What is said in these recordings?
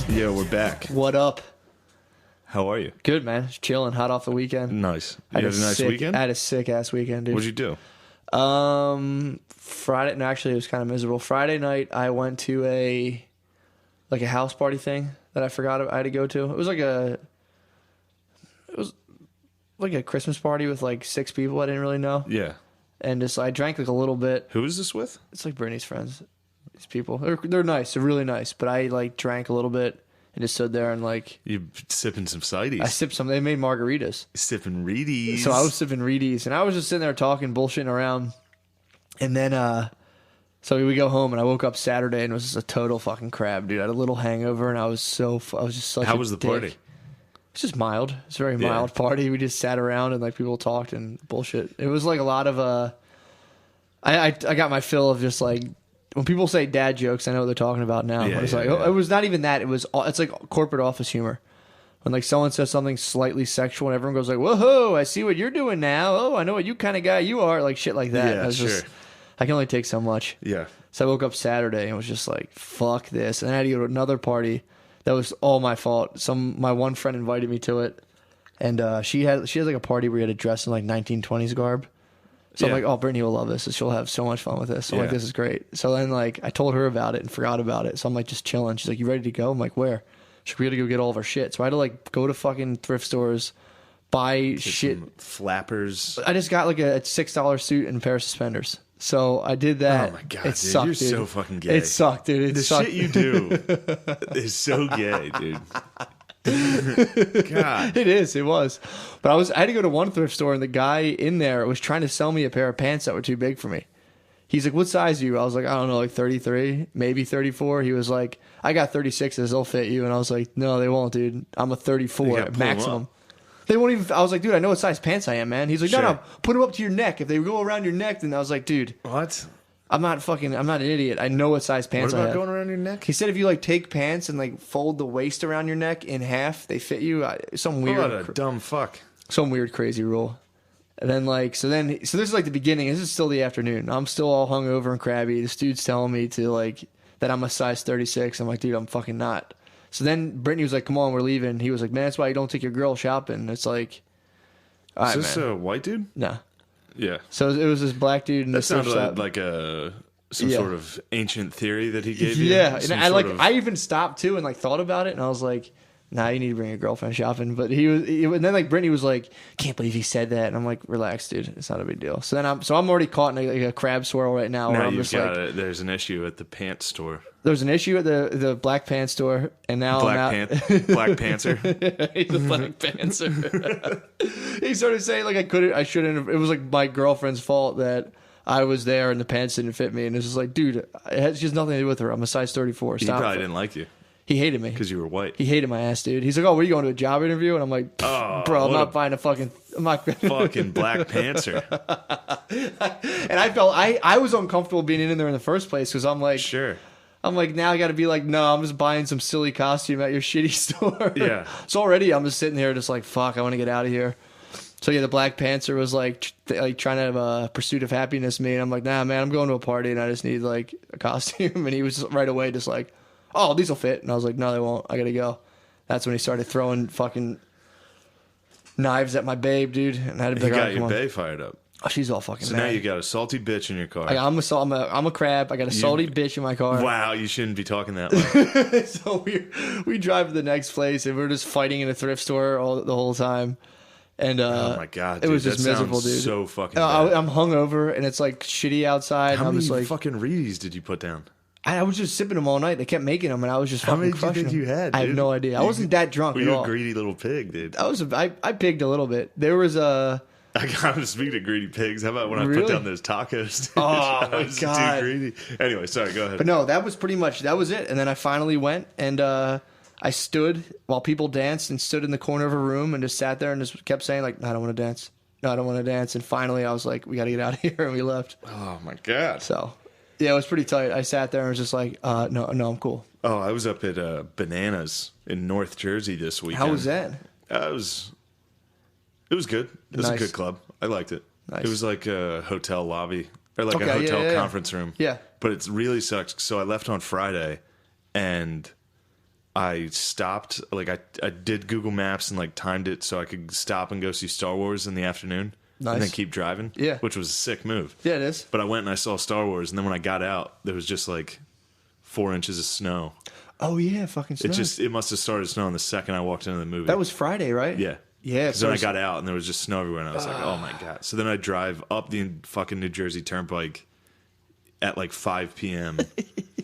Yeah, we're back. What up? How are you? Good, man. Just chilling, hot off the weekend. Nice. You had a nice weekend? I had a sick ass weekend, dude. What'd you do? Friday. No, actually, it was kind of miserable. Friday night, I went to a house party thing that I forgot I had to go to. It was like a Christmas party with like 6 people I didn't really know, Yeah. and just I drank like a little bit. Who is this with? It's like Brittany's friends. These people, they're nice. They're really nice. But I like drank a little bit and just stood there and like You sipping some cides. I sipped some. They made margaritas. Sipping Reedies. So I was sipping Reedies, and I was just sitting there talking, bullshitting around. And then, so we go home, and I woke up Saturday, and it was just a total fucking crab, dude. I had a little hangover, and I was just such How a was the dick. party? It's just mild. It's a very Yeah. mild party. We just sat around, and like people talked and bullshit. It was like a lot of, I got my fill of just like, when people say dad jokes, I know what they're talking about now. Yeah, It's yeah, like, yeah. it was not even that. It's like corporate office humor. When like someone says something slightly sexual and everyone goes like, whoa, I see what you're doing now. Oh, I know what you kind of guy you are. Like shit like that. Yeah, I was sure. I can only take so much. Yeah. So I woke up Saturday and was just like, fuck this. And I had to go to another party that was all my fault. My one friend invited me to it. And she has like a party where you had to dress in like 1920s garb. So Yeah. I'm like, oh, Brittany will love this. So she'll have so much fun with this. So I'm like, Yeah. this is great. So then like I told her about it and forgot about it. So I'm like just chilling. She's like, you ready to go? I'm like, where? She's like, we got to go get all of our shit. So I had to like go to fucking thrift stores, buy Get shit. some flappers. I just got like a $6 suit and a pair of suspenders. So I did that. Oh my god, it dude. sucked, You're dude. so fucking gay. It sucked, dude. The sucked. shit you do is so gay, dude. God. It is. It was. But I had to go to one thrift store, and the guy in there was trying to sell me a pair of pants that were too big for me. He's like, what size are you? I was like, I don't know, like 33, maybe 34. He was like, I got 36s. They'll fit you. And I was like, no, they won't, dude. I'm a You 34 gotta pull 'em maximum. up. They won't even. I was like, dude, I know what size pants I am, man. He's like, no, Sure. no, put them up to your neck. If they go around your neck, then I was like, dude, What? I'm not an idiot. I know what size What pants I about have. going around your neck? He said if you like take pants and like fold the waist around your neck in half, they fit you. Some What weird, a dumb fuck. some weird crazy rule. And then so this is like the beginning. This is still the afternoon. I'm still all hungover and crabby. This dude's telling me to like that I'm a size 36. I'm like, dude, I'm fucking not. So then Brittany was like, come on, we're leaving. He was like, man, that's why you don't take your girl shopping. It's like, all right, Is this man. a white dude? No. Yeah. So it was this black dude in That the surf sounded shop. like some Yeah. sort of ancient theory that he gave you. Yeah, and Some I sort of- I even stopped too and like thought about it, and I was like, nah, you need to bring your girlfriend shopping. But and then like Brittany was like, can't believe he said that, and I'm like, relax, dude, it's not a big deal. So then I'm already caught in a crab swirl right now. Where Now I'm you've just got like, it. There's an issue at the pants store. there's an issue at the Black Pants store, and now Black I'm out. Black Panther. He's a Black Panther. He started saying like I shouldn't have. It was like my girlfriend's fault that I was there and the pants didn't fit me, and it's just like, dude, it has just nothing to do with her. I'm a size 34. He Stop. probably didn't like you He hated me. because you were white. He hated my ass, dude. He's like, oh, were you going to a job interview? And I'm like, Oh, bro, I'm what not a buying a fucking. I'm not. Fucking Black Panther. And I felt I was uncomfortable being in there in the first place because I'm like, Sure. I'm like, now I got to be like, no, I'm just buying some silly costume at your shitty store. Yeah. So already I'm just sitting there just like, fuck, I want to get out of here. So yeah, the Black Panther was like trying to have a pursuit of happiness me, and I'm like, nah, man, I'm going to a party and I just need like a costume. And he was just right away just like, oh, these will fit. And I was like, no, they won't. I gotta go. That's when he started throwing fucking knives at my babe, dude. And I had to be He like, got oh, your come on. bae fired up. Oh, she's all fucking So mad. now you got a salty bitch in your car. I'm a crab. I got a salty bitch in my car. Wow, you shouldn't be talking that way. So we drive to the next place and we're just fighting in a thrift store the whole time. And Oh my god, it dude, was just that miserable, sounds dude. so fucking bad. I'm hungover and it's like shitty outside. How and I'm many just like, fucking Reedies did you put down? I was just sipping them all night. They kept making them and I was just How fucking many do you crushing think them. you had, I have dude? no idea. I wasn't that drunk Were at you all. a greedy little pig, dude? I pigged a little bit. There was a. I got to speak of greedy pigs. How about when I Really? put down those tacos? Dude? Oh, I my was God. too greedy. Anyway, sorry, go ahead. But no, that was pretty much, that was it. And then I finally went and I stood while people danced and stood in the corner of a room and just sat there and just kept saying like, no, I don't want to dance. No, I don't want to dance. And finally I was like, we got to get out of here. And we left. Oh my god. So yeah, it was pretty tight. I sat there and was just like, no, I'm cool. Oh, I was up at Bananas in North Jersey this weekend. How was that? It was good. It was a Nice. good club. I liked it. Nice. It was like a hotel lobby or like Okay, a hotel yeah. conference room. Yeah. But it really sucks. So I left on Friday and I stopped, like I did Google Maps and like timed it so I could stop and go see Star Wars in the afternoon. Nice. And then keep driving. Yeah. Which was a sick move. Yeah, it is. But I went and I saw Star Wars, and then when I got out, there was just like 4 inches of snow. Oh yeah, fucking snow. It must have started snowing the second I walked into the movie. That was Friday, right? Yeah. Yeah. Because then I got out and there was just snow everywhere, and I was like, oh my God. So then I drive up the fucking New Jersey Turnpike at like 5 p.m.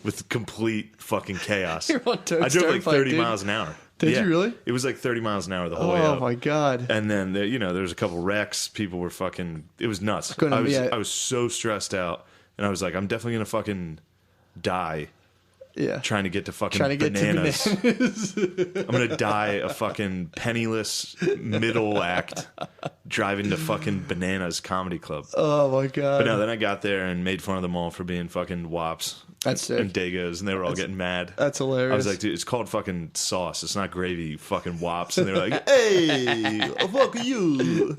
with complete fucking chaos. You're on I drove like 30 dude. miles an hour. Did you really? It was like 30 miles an hour the whole way up. Oh my God. And then there, there was a couple wrecks. People were fucking. It was nuts. I was so stressed out, and I was like, I'm definitely gonna fucking die. Yeah. Trying to get to fucking bananas. I'm gonna die a fucking penniless middle act driving to fucking Bananas Comedy Club. Oh my God. But no, then I got there and made fun of them all for being fucking wops. That's sick. And Dagos, and they were all getting mad. That's hilarious. I was like, dude, it's called fucking sauce. It's not gravy, you fucking wops. And they were like, hey, fuck you.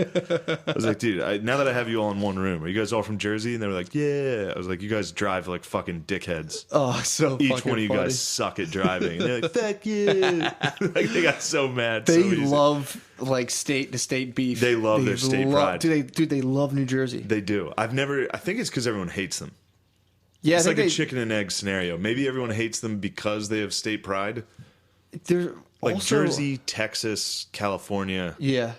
I was like, dude, now that I have you all in one room, are you guys all from Jersey? And they were like, yeah. I was like, you guys drive like fucking dickheads. Oh, so Each fucking one of you funny. guys suck at driving. And they're like, fuck you. Like, they got so mad. They so easy. love like state to state beef. They love their state pride. Dude, they love New Jersey. They do. I think it's because everyone hates them. Yeah, It's I like think a chicken and egg scenario. Maybe everyone hates them because they have state pride. they're Like also, Jersey, Texas, California. Yeah.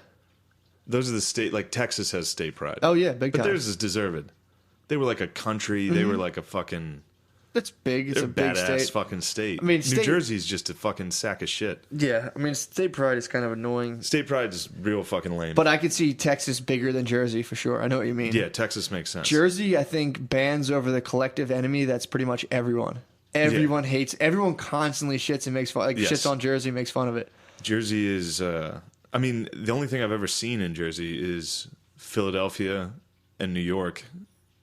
Those are the state. Like Texas has state pride. Oh yeah, big but time. theirs is deserved. They were like a country. They were like a fucking. That's big. It's They're a big badass state. fucking state. I mean, New Jersey's just a fucking sack of shit. Yeah, I mean, state pride is kind of annoying. State pride is real fucking lame. But I could see Texas bigger than Jersey for sure. I know what you mean. yeah, Texas makes sense. Jersey, I think, bands over the collective enemy that's pretty much everyone. Everyone hates. Everyone constantly shits and makes fun. Like Yes. shits on Jersey, makes fun of it. Jersey is. I mean, the only thing I've ever seen in Jersey is Philadelphia and New York.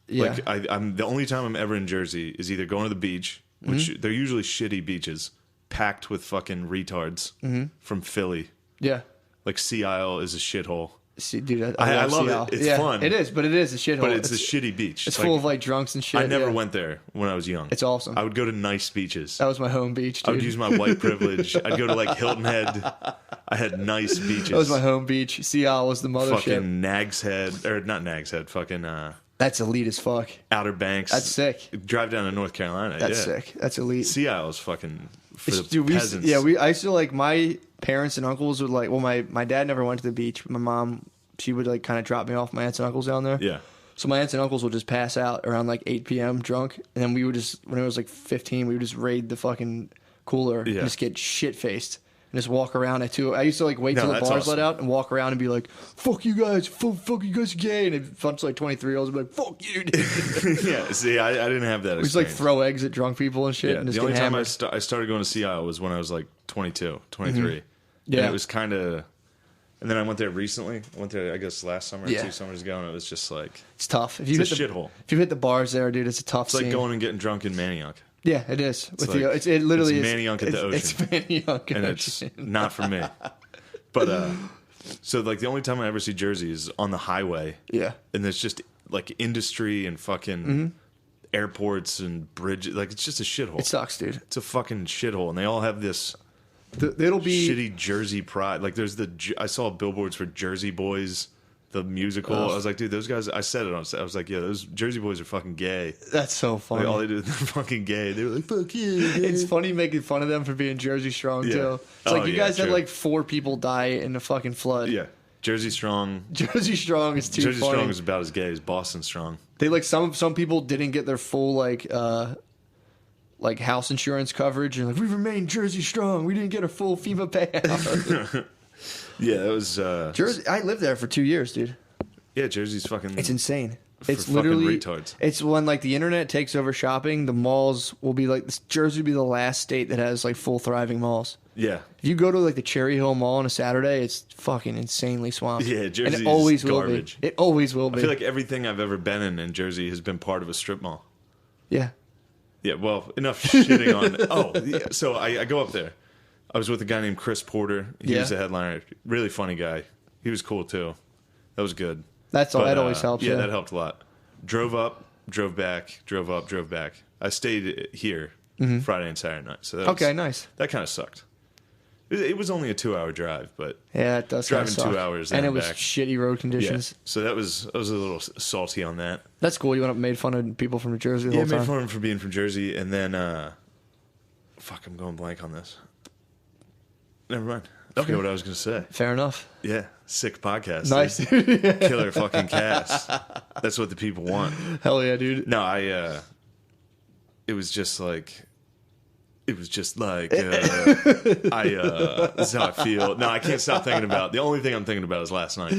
Yeah. Like I'm the only time I'm ever in Jersey is either going to the beach, which they're usually shitty beaches, packed with fucking retards from Philly. Yeah. Like Sea Isle is a shithole. See, dude, I love Seattle. it. It's fun. It is, but it is a shithole. But it's a shitty beach. It's full of like drunks and shit. I never yeah. went there when I was young. It's awesome. I would go to nice beaches. That was my home beach, dude. I would use my white privilege. I'd go to like Hilton Head. I had nice beaches. That was my home beach. Sea Isle was the mothership. Fucking Nags Head, or not Nags Head, fucking That's elite as fuck. Outer Banks. That's sick. Drive down to North Carolina. That's yeah. sick. That's elite. Sea Isle is fucking for the Dude, peasants. I used to like my parents and uncles would like. Well, my dad never went to the beach. But my mom, she would like kind of drop me off my aunts and uncles down there. Yeah. So my aunts and uncles would just pass out around like 8 p.m. drunk, and then we would just when it was like 15, we would just raid the fucking cooler and just get shit faced. And just walk around at 2. I used to like wait till the that's bars let awesome. out and walk around and be like, "Fuck you guys, fuck you guys, gay." And a bunch of like 23-year-olds would be like, "Fuck you." Dude. Yeah. See, I didn't have that. We just like throw eggs at drunk people and shit. Yeah. And just The only get time hammered. I started going to Sea Isle was when I was like 22, 23. Yeah. And it was kind of. And then I went there recently. I went there, I guess, last summer, Yeah. 2 summers ago, and it was just like It's tough. If it's you a hit the shithole. If you hit the bars there, dude, it's a tough It's like scene. going and getting drunk in Manioc. Yeah, it is. With like- it literally it's is. Manioc at the ocean. It's Manioc at And the it's ocean. not for me. But so like the only time I ever see Jersey is on the highway. Yeah. And there's just like industry and fucking airports and bridges. Like it's just a shithole. It sucks, dude. It's a fucking shithole, and they all have this It'll be shitty Jersey pride. Like there's I saw billboards for Jersey Boys, the musical. I was like, dude, those guys. I said it on set. I was like, yeah, those Jersey Boys are fucking gay. That's so funny. Like all they do is they're fucking gay. They were like, fuck you. Gay. It's funny making fun of them for being Jersey strong Yeah. too. It's like Oh, you yeah, guys had true. like 4 people die in the fucking flood. Yeah, Jersey Strong. Jersey strong is too Jersey funny. Strong is about as gay as Boston Strong. They like some people didn't get their full like house insurance coverage and like we remain Jersey strong. We didn't get a full FEMA payout. Yeah, that was Jersey. I lived there for 2 years, dude. Yeah, Jersey's fucking. It's insane. For It's fucking literally retards. It's when like the internet takes over shopping. The malls will be like Jersey will be the last state that has like full thriving malls. Yeah, If you go to like the Cherry Hill Mall on a Saturday, it's fucking insanely swamped. Yeah, and Jersey's it always garbage. will be. It always will be. I feel like everything I've ever been in Jersey has been part of a strip mall. yeah. Yeah, well, enough shitting on. Oh, yeah, so I go up there. I was with a guy named Chris Porter. He was the headliner. Really funny guy. He was cool too. That was good. That always helps. Yeah, Yeah, that helped a lot. Drove up, drove back, drove up, drove back. I stayed here Friday and Saturday night. So that was, Okay, nice. That kind of sucked. It was only a 2-hour drive, but Yeah, it does. driving kinda suck. 2 hours and there it and was back. shitty road Yeah. conditions. So I was a little salty on that. That's cool. You went up and made fun of people from New Jersey the Yeah, whole made time. fun of him for being from Jersey, and then fuck, I'm going blank on this. Never mind. I forget what I was going to say. Fair enough. Yeah, sick podcast. Nice. Dude. Killer fucking cast. That's what the people want. Hell yeah, dude. No, it was just like, this is how I feel. No, I can't stop thinking about. The only thing I'm thinking about is last night.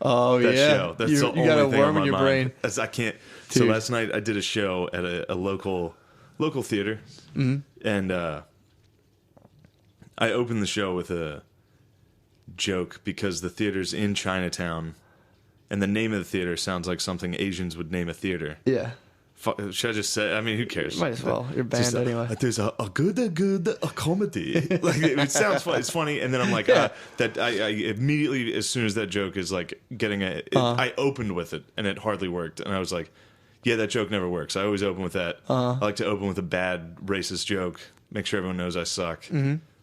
Oh That yeah. show. That's you the got only a thing worm on my in your mind. brain. I can't. So Dude. last night I did a show at a local theater, and I opened the show with a joke because the theater's in Chinatown, and the name of the theater sounds like something Asians would name a theater. Yeah. Should I just say? I mean, who cares? Might as well. You're Just banned anyway. There's a good comedy. Like it sounds fun. It's funny, and then I'm like, Yeah. that I immediately, as soon as that joke is like getting I opened with it, and it hardly worked, and I was like, yeah, that joke never works. I always open with that. I like to open with a bad racist joke, make sure everyone knows I suck.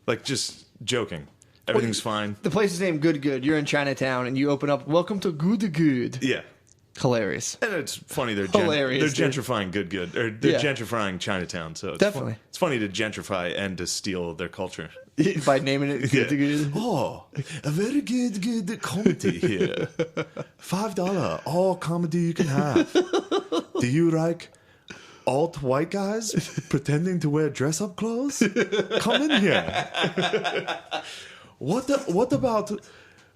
Like just joking. Everything's fine. The place is named Good Good. You're in Chinatown, and you open up, "Welcome to Good Good." Yeah. Hilarious. And it's funny they're Hilarious, they're dude. gentrifying good, or they're Yeah. gentrifying Chinatown. So it's Definitely. it's funny to gentrify and to steal their culture. By naming it Good to Good. Oh, a very good comedy here. $5, all comedy you can have. Do you like alt white guys pretending to wear dress up clothes? Come in here. What about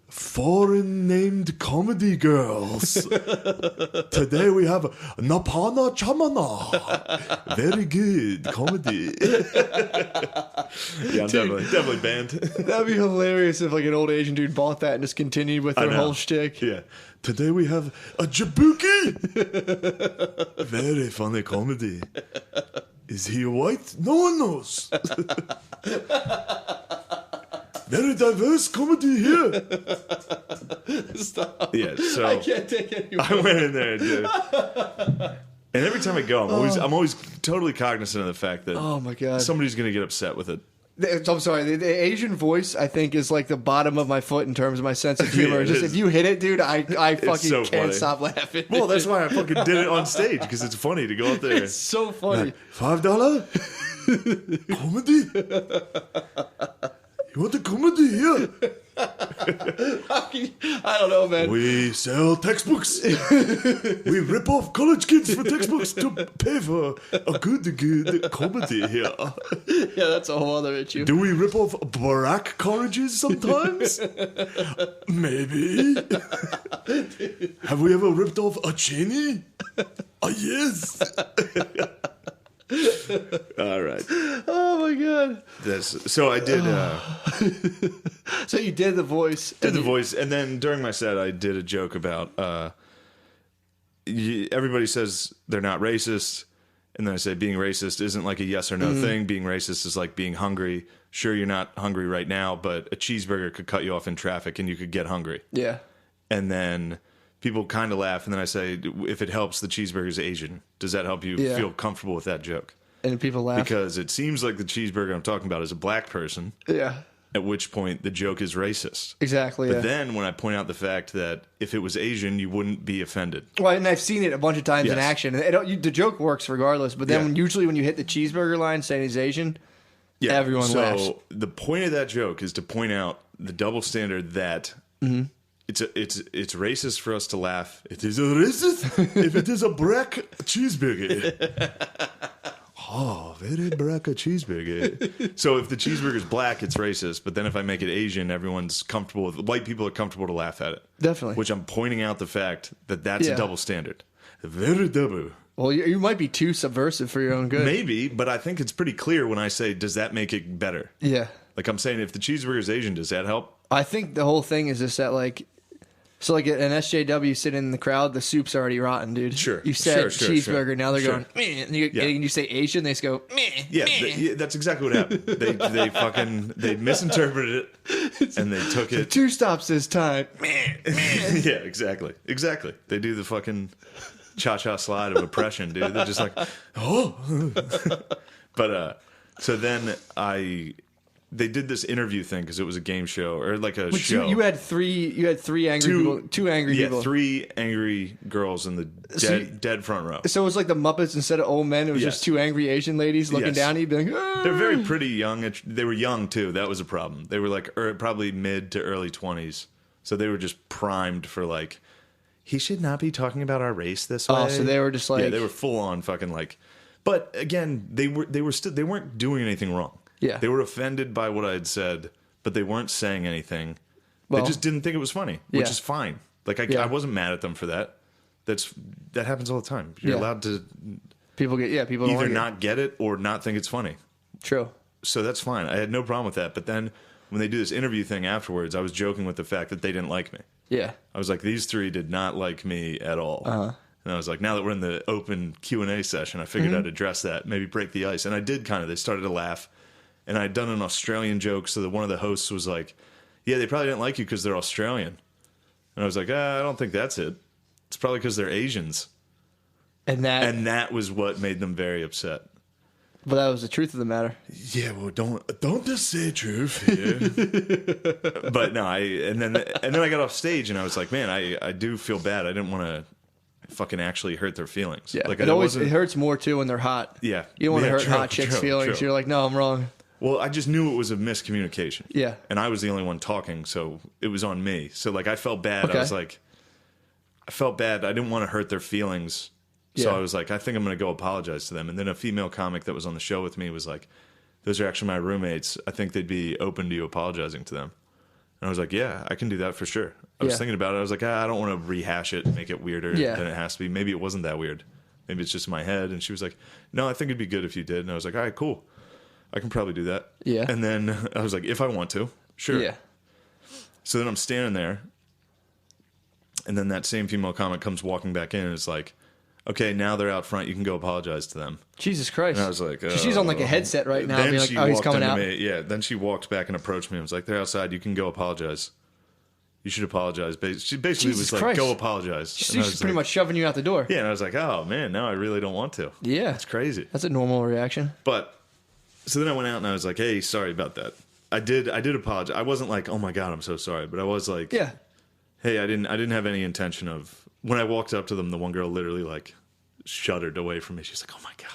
foreign named comedy girls? Today we have Napana Chamana. Very good comedy. Yeah, I'm definitely banned. That'd be hilarious if like an old Asian dude bought that and just continued with their know. whole shtick. Yeah. Today we have a Jabuki. Very funny comedy. Is he white? No one knows. Very diverse comedy here. Stop. Yeah, so I can't take any more. I went in there, dude. And every time I go, I'm always totally cognizant of the fact that Oh my god. somebody's gonna get upset with it. I'm sorry. The Asian voice, I think, is like the bottom of my foot in terms of my sense of humor. Yeah, it Just is. if you hit it, dude, I fucking so can't funny. stop laughing. Well, that's why I fucking did it on stage, because it's funny to go up there. It's so funny. $5 comedy. You want the comedy here? I don't know, man. We sell textbooks. We rip off college kids for textbooks to pay for a good comedy here. Yeah, that's a whole other issue. Do we rip off Barack colleges sometimes? Maybe. Have we ever ripped off a Cheney? Yes. All right. Oh my god. So I did So you did the voice. did the voice, and then during my set I did a joke about everybody says they're not racist, and then I say being racist isn't like a yes or no thing. Being racist is like being hungry. Sure, you're not hungry right now, but a cheeseburger could cut you off in traffic and you could get hungry. Yeah. And then people kind of laugh, and then I say, if it helps, the cheeseburger's Asian. Does that help you Yeah. feel comfortable with that joke? And people laugh. Because it seems like the cheeseburger I'm talking about is a black person, Yeah. at which point the joke is racist. Exactly. But Yeah. then when I point out the fact that if it was Asian, you wouldn't be offended. Well, and I've seen it a bunch of times in Yes. action. The joke works regardless, but then Yeah. usually when you hit the cheeseburger line saying he's Asian, everyone laughs. So the point of that joke is to point out the double standard that it's racist for us to laugh. It is a racist if it is a black cheeseburger. Oh, very black a cheeseburger. So if the cheeseburger's black, it's racist. But then if I make it Asian, everyone's comfortable with. White people are comfortable to laugh at it. Definitely. Which I'm pointing out the fact that that's Yeah. a double standard. Very double. Well, you might be too subversive for your own good. Maybe, but I think it's pretty clear when I say, does that make it better? Yeah. Like I'm saying, if the cheeseburger is Asian, does that help? I think the whole thing is just that, like, so like an SJW sitting in the crowd, the soup's already rotten, dude. Sure. You said Sure, cheeseburger, now they're sure. going, meh. And you say Asian, they just go, meh. Yeah, meh. yeah, that's exactly what happened. They misinterpreted it and they took it. 2 stops this time. Yeah, exactly. They do the fucking cha-cha slide of oppression, dude. They're just like, oh. But so then I they did this interview thing because it was a game show or like a But show. you had three angry people. Two angry people. 3 angry girls in the dead front row. So it was like the Muppets instead of old men. It was Yes. just 2 angry Asian ladies looking Yes. down at you, being like, "Ah." They're very pretty young. They were young too. That was a problem. They were like probably mid to early 20s. So they were just primed for like, he should not be talking about our race this way. Oh, so they were just like, yeah, they were full on fucking like. But again, they weren't doing anything wrong. Yeah. They were offended by what I had said, but they weren't saying anything. Well, they just didn't think it was funny, which yeah. is fine. Like Yeah. I wasn't mad at them for that. That happens all the time. You're Yeah. allowed to people don't either like it. not get it or not think it's funny. True. So that's fine. I had no problem with that. But then when they do this interview thing afterwards, I was joking with the fact that they didn't like me. Yeah. I was like, these 3 did not like me at all. And I was like, now that we're in the open Q&A session, I figured I'd address that, maybe break the ice. And I did kind of. They started to laugh. And I'd done an Australian joke, so that one of the hosts was like, yeah, they probably didn't like you because they're Australian. And I was like, I don't think that's it. It's probably because they're Asians. And that was what made them very upset. But that was the truth of the matter. Yeah, well, don't just say truth here. But no, and then I got off stage and I was like, man, I do feel bad. I didn't want to fucking actually hurt their feelings. Yeah. Like It hurts more too when they're hot. Yeah. You don't want to hurt true, hot chicks' true, feelings. true. You're like, no, I'm wrong. Well, I just knew it was a miscommunication. Yeah. And I was the only one talking, so it was on me. So like I felt bad. Okay. I was like, I felt bad. I didn't want to hurt their feelings. So Yeah. I was like, I think I'm going to go apologize to them. And then a female comic that was on the show with me was like, those are actually my roommates. I think they'd be open to you apologizing to them. And I was like, yeah, I can do that for sure. I was Yeah. thinking about it. I was like, I don't want to rehash it and make it weirder Yeah. than it has to be. Maybe it wasn't that weird. Maybe it's just in my head. And she was like, no, I think it'd be good if you did. And I was like, all right, cool. I can probably do that. Yeah. And then I was like, if I want to, sure. Yeah. So then I'm standing there. And then that same female comic comes walking back in and is like, okay, now they're out front. You can go apologize to them. Jesus Christ. And I was like, she's on like a headset right now. Then Being like, she oh, he's walked coming into out. me. Yeah. Then she walked back and approached me and was like, they're outside. You can go apologize. You should apologize. She basically Jesus was like, Christ. go apologize. She's And I was pretty like, much shoving you out the door. Yeah. And I was like, oh, man, now I really don't want to. Yeah. It's crazy. That's a normal reaction. But so then I went out and I was like, hey, sorry about that. I did apologize. I wasn't like, oh my God, I'm so sorry. But I was like, Yeah. hey, I didn't have any intention of. When I walked up to them, the one girl literally like shuddered away from me. She's like, oh my God.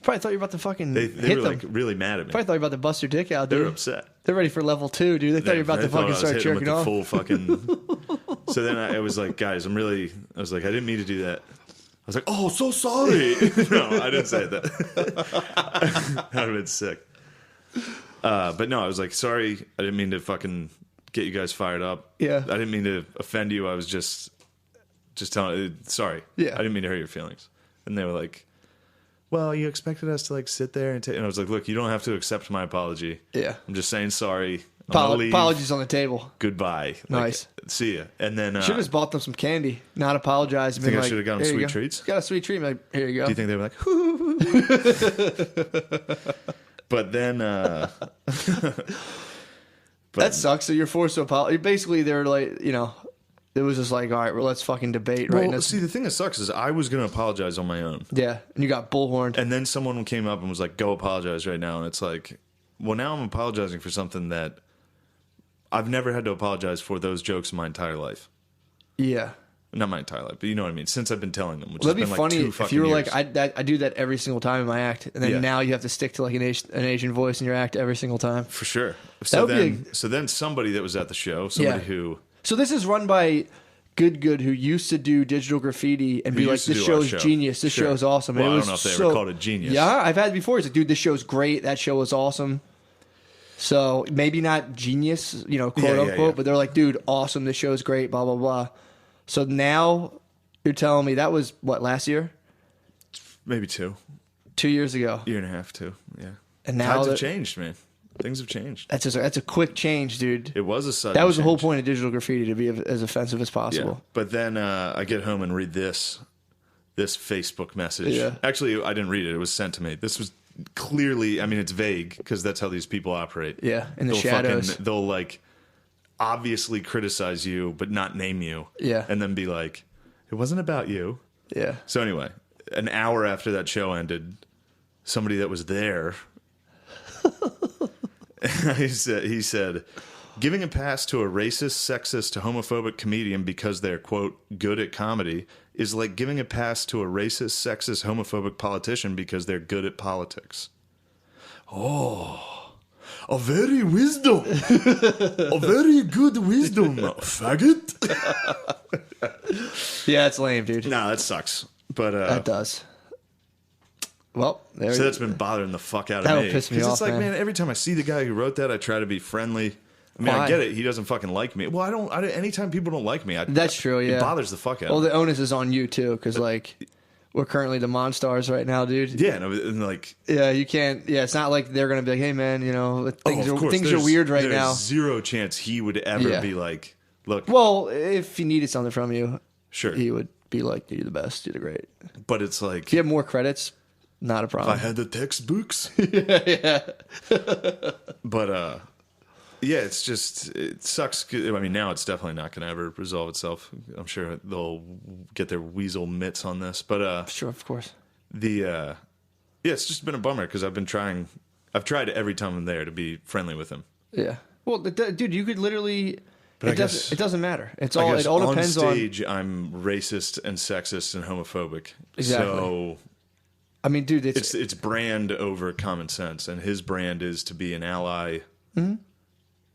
Probably thought you were about to fucking They hit were them. like really mad at me. Probably thought you were about to bust your dick out, They dude. were upset. They're ready for level 2, dude. They thought you were about to They thought fucking I was start hitting them jerking with off. the full fucking. So then I was like, guys, I was like, I didn't mean to do that. I was like, oh, so sorry. No, I didn't say that. That would have been sick. But no, I was like, sorry. I didn't mean to fucking get you guys fired up. Yeah. I didn't mean to offend you. I was just telling. Sorry. Yeah. I didn't mean to hurt your feelings. And they were like, well, you expected us to like sit there and and I was like, look, you don't have to accept my apology. Yeah. I'm just saying sorry. I'm gonna leave. Apologies on the table. Goodbye. Nice. Like, see ya. And then Should have just bought them some candy, not apologize. And Think been I like, should have gotten "Here you sweet go." treats? Got a sweet treat. Like, here you go. do you think they were like, but then, That sucks. So you're forced to apologize. Basically, they're like, it was just like, all right, well, let's fucking debate, right? well, see, the thing that sucks is I was going to apologize on my own. Yeah, and you got bullhorned. And then someone came up and was like, go apologize right now. And it's like, well, now I'm apologizing for something that I've never had to apologize for those jokes in my entire life. Yeah. Not my entire life, but you know what I mean? Since I've been telling them, which Well, that'd has be been like funny 2 if fucking you were years. like, I do that every single time in my act, and then Yeah. now you have to stick to like an Asian voice in your act every single time. For sure. So would be so then somebody that was at the show, somebody Yeah. who... So this is run by Good, who used to do digital graffiti and be Who like, used to this do our show's show. genius. This Sure. show's awesome. Well, And I it don't was know if they ever called it genius. Yeah, I've had it before. He's like, dude, this show's great. That show was awesome. So maybe not genius, quote Yeah, unquote, yeah. but they're like, dude, awesome. This show's great, blah, blah, blah. So now you're telling me that was what, last year? Maybe 2. 2 years ago. Year and a half, 2. Yeah. And now Times have that- changed, man. Things have changed. That's a quick change, dude. It was a sudden That was the whole change. point of digital graffiti, to be as offensive as Yeah. possible. But then I get home and read this Facebook message. Yeah. Actually, I didn't read it. It was sent to me. This was clearly, I mean, it's vague because that's how these people operate. Yeah, in the They'll shadows. They'll like obviously criticize you, but not name you. Yeah. And then be like, it wasn't about you. Yeah. So anyway, an hour after that show ended, somebody that was there he said, giving a pass to a racist, sexist, homophobic comedian because they're, quote, good at comedy is like giving a pass to a racist, sexist, homophobic politician because they're good at politics. Oh, a very wisdom. A very good wisdom, faggot. Yeah, it's lame, dude. Nah, that sucks. But that does. Well, there so that's been bothering the fuck out of That'll me. piss me off, it's like, man, every time I see the guy who wrote that, I try to be friendly. I mean, Why? I get it. He doesn't fucking like me. Well, I don't. Anytime people don't like me, That's true, yeah. It bothers the fuck out Well, of me. the onus is on you, too, because, like, we're currently the Monstars right now, dude. Yeah, and like... Yeah, you can't... Yeah, it's not like they're going to be like, hey, man, you know, things of course, are weird right now. There's zero chance he would ever be like, look... Well, if he needed something from you, sure, he would be like, you're the best, you're the great. But it's like... If you have more credits, not a problem. If I had the textbooks... yeah. But, yeah, it's just... It sucks. I mean, now it's definitely not going to ever resolve itself. I'm sure they'll get their weasel mitts on this. But, Sure, of course. yeah, it's just been a bummer because I've tried every time I'm there to be friendly with him. Yeah. Well, dude, you could literally... But it doesn't matter. It all depends on stage, I'm racist and sexist and homophobic. Exactly. So, I mean, dude, it's brand over common sense, and his brand is to be an ally. Mm-hmm.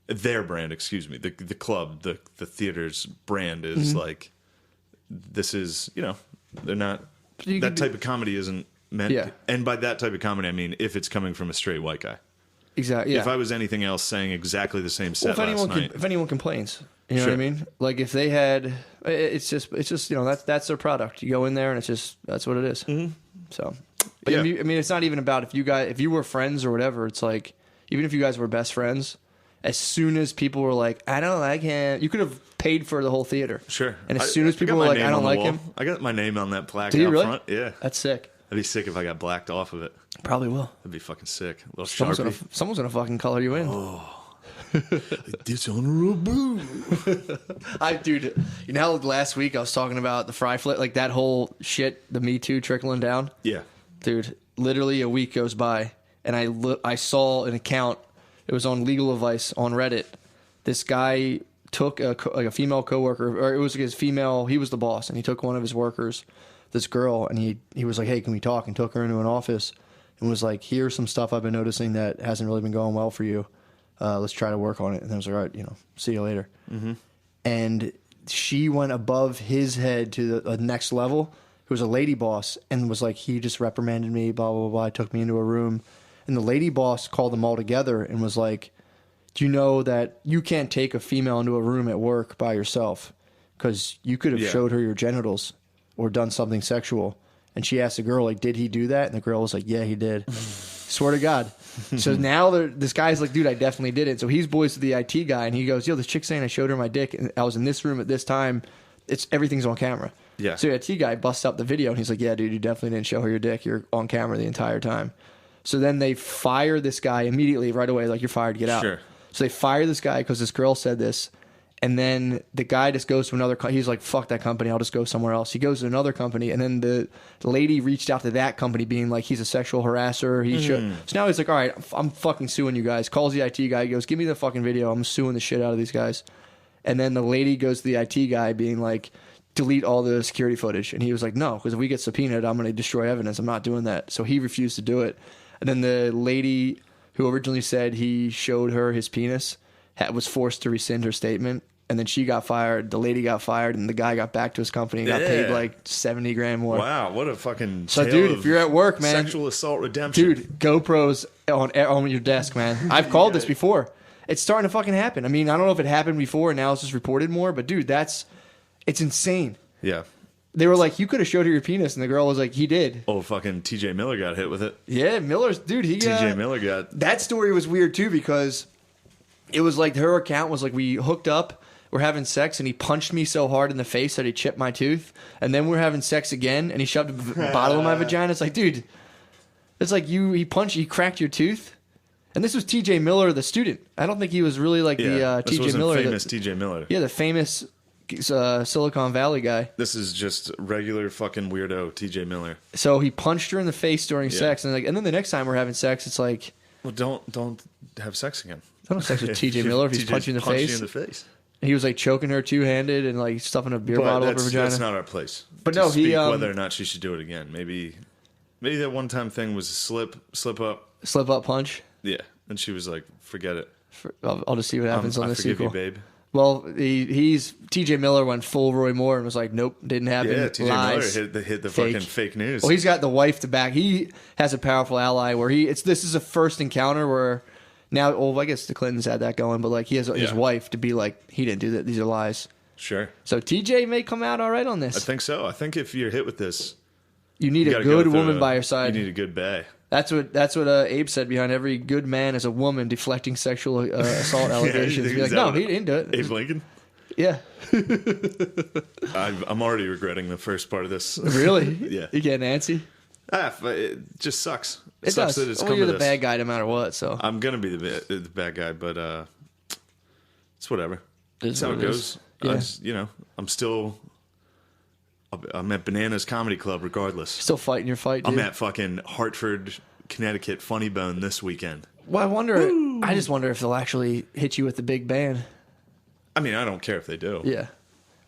Their brand, excuse me, the club, the theater's brand is like, this is, you know, they're not, that type of comedy isn't meant. Yeah. And by that type of comedy, I mean if it's coming from a straight white guy. Exactly. Yeah. If I was anything else saying exactly the same set last night. If anyone complains, you know what I mean? Like if they had, it's just you know, that's their product. You go in there and that's what it is. Mm-hmm. So, but Yeah. I mean, it's not even about if you were friends or whatever. It's like, even if you guys were best friends, as soon as people were like, I don't like him, you could have paid for the whole theater. Sure. And as soon as people were like, I don't like him. I got my name on that plaque Do you out really? front. Yeah. That's sick. That'd be sick if I got blacked off of it. Probably will. That'd be fucking sick. A little Someone's gonna fucking color you in. Oh. Dishonorable. Dude, you know how last week I was talking about the fry flip, like that whole shit, the Me Too trickling down? Yeah. Dude, literally a week goes by, and I saw an account, it was on Legal Advice on Reddit. This guy took a female coworker, or it was his female, he was the boss, and he took one of his workers, this girl, and he was like, hey, can we talk? And took her into an office and was like, here's some stuff I've been noticing that hasn't really been going well for you. Let's try to work on it. And I was like, all right, you know, see you later. Mm-hmm. And she went above his head to the next level, who was a lady boss, and was like, he just reprimanded me, blah, blah, blah, took me into a room. And the lady boss called them all together and was like, do you know that you can't take a female into a room at work by yourself? Because you could have showed her your genitals or done something sexual. And she asked the girl, like, did he do that? And the girl was like, yeah, he did. Swear to God. So now this guy's like, dude, I definitely did it. So he's boys to the IT guy, and he goes, yo, this chick's saying I showed her my dick, and I was in this room at this time. Everything's on camera. Yeah. So the IT guy busts up the video, and he's like, yeah, dude, you definitely didn't show her your dick. You're on camera the entire time. So then they fire this guy immediately, right away, like, you're fired, get out. Sure. So they fire this guy because this girl said this. And then the guy just goes to another company. He's like, fuck that company. I'll just go somewhere else. He goes to another company. And then the lady reached out to that company being like, he's a sexual harasser. He should. So now he's like, all right, I'm fucking suing you guys. Calls the IT guy. He goes, give me the fucking video. I'm suing the shit out of these guys. And then the lady goes to the IT guy being like, delete all the security footage. And he was like, no, because if we get subpoenaed, I'm going to destroy evidence. I'm not doing that. So he refused to do it. And then the lady who originally said he showed her his penis was forced to rescind her statement. And then she got fired, the lady got fired, and the guy got back to his company and got paid like $70,000 more. Wow, what a fucking so, dude, if you're at work, man, sexual assault redemption, dude, GoPros on your desk, man. I've called this before. It's starting to fucking happen. I mean, I don't know if it happened before and now it's just reported more, but dude, it's insane. Yeah. They were like, you could have showed her your penis, and the girl was like, he did. Oh, fucking TJ Miller got hit with it. Yeah, Miller's dude. TJ Miller got that story was weird too because it was like her account was like we hooked up. We're having sex, and he punched me so hard in the face that he chipped my tooth. And then we're having sex again, and he shoved a bottle in my vagina. It's like, dude, it's like he cracked your tooth. And this was T.J. Miller, the student. I don't think he was really like the T.J. Miller. Famous T.J. Miller. Yeah, the famous Silicon Valley guy. This is just regular fucking weirdo T.J. Miller. So he punched her in the face during sex, and then the next time we're having sex, it's like, well, don't have sex again. I don't have sex with TJ Miller if he's punching the face. You in the face. He was like choking her two-handed and like stuffing a beer bottle up her vagina. That's not our place. But to no, speak whether or not she should do it again. Maybe that one-time thing was a slip up punch. Yeah, and she was like, "Forget it. I'll just see what happens on the sequel." I forgive you, babe. Well, he's TJ Miller went full Roy Moore and was like, "Nope, didn't happen." Yeah, TJ Miller hit the fucking fake news. Well, he's got the wife to back. He has a powerful ally where this is a first encounter where now. Well, I guess the Clintons had that going, but like he has his wife to be like, he didn't do that. These are lies. Sure. So TJ may come out all right on this. I think so. I think if you're hit with this, you need a good woman by your side. You need a good bae. That's what Abe said. Behind every good man is a woman deflecting sexual assault allegations. Be like, no, he didn't do it. Abe Lincoln. Yeah. I'm already regretting the first part of this. Really? Yeah. You get antsy? It just sucks. It sucks does. that it's well, come you're to the this. bad guy no matter what. So I'm gonna be the bad guy, but it's whatever. It's how it goes. Yeah. I'm at Bananas Comedy Club regardless. Still fighting your fight, dude. I'm at fucking Hartford, Connecticut Funny Bone this weekend. Well, I just wonder if they'll actually hit you with the big band. I mean, I don't care if they do. Yeah.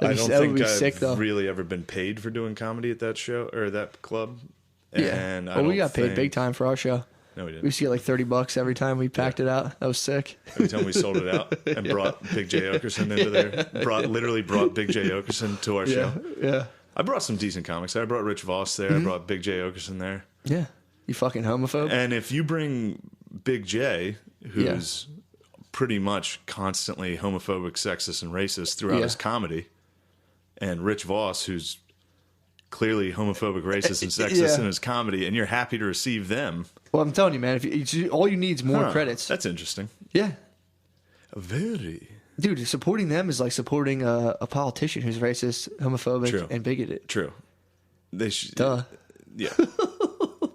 I don't that would think be I've sick, though. really ever been paid for doing comedy at that show or that club. Yeah. And We got paid big time for our show. No, we didn't. We used to get like $30 every time we packed it out. That was sick. Every time we sold it out and brought Big J Okerson into there. Literally brought Big J Okerson to our show. Yeah. I brought some decent comics. I brought Rich Voss there. I brought Big J Okerson there. Yeah. You fucking homophobe. And if you bring Big J, who's pretty much constantly homophobic, sexist, and racist throughout his comedy, and Rich Voss, who's clearly homophobic, racist, and sexist in his comedy, and you're happy to receive them. Well, I'm telling you, man, all you need is more credits. That's interesting. Yeah. Very. Dude, supporting them is like supporting a politician who's racist, homophobic, and bigoted. True. They should. Duh. Yeah.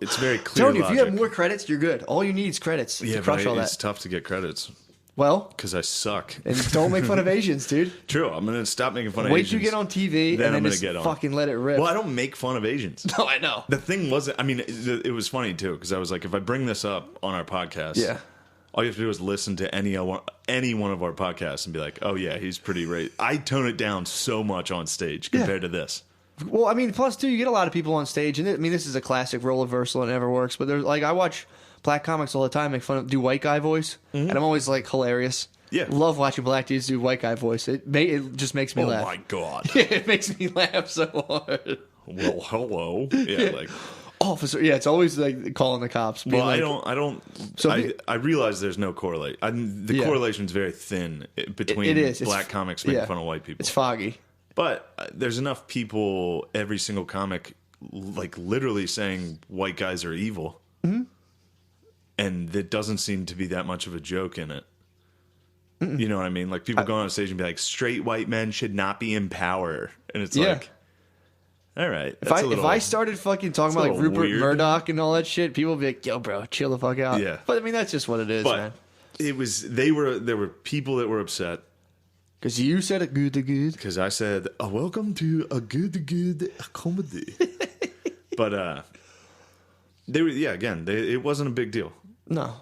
It's very clear. Tony, if you have more credits, you're good. All you need is credits to crush all that. It's tough to get credits. Well, because I suck. And don't make fun of Asians, dude. True. I'm going to stop making fun of Asians. Wait till you get on TV and then just fucking let it rip. Well, I don't make fun of Asians. No, I know. The thing wasn't, I mean, it was funny too, because I was like, if I bring this up on our podcast, all you have to do is listen to any one of our podcasts and be like, oh yeah, he's pretty racist. I tone it down so much on stage compared to this. Well, I mean, plus too, you get a lot of people on stage, and I mean, this is a classic role reversal. It never works, but there's like I watch black comics all the time make fun of do white guy voice, and I'm always like hilarious. Yeah, love watching black dudes do white guy voice. It just makes me laugh. Oh my god, it makes me laugh so hard. Well, hello, yeah, like officer. Yeah, it's always like calling the cops. Well, like, I don't. So I realize there's no correlation. The correlation is very thin between black comics making fun of white people. It's foggy. But there's enough people, every single comic, like literally saying white guys are evil. Mm-hmm. And there doesn't seem to be that much of a joke in it. Mm-mm. You know what I mean? Like people go on stage and be like, straight white men should not be in power. And it's like, all right. If I started fucking talking about like Rupert Murdoch and all that shit, people would be like, yo, bro, chill the fuck out. Yeah. But I mean, that's just what it is, man. There were people that were upset. Because you said a good. Because I said, welcome to a good comedy. But it wasn't a big deal. No.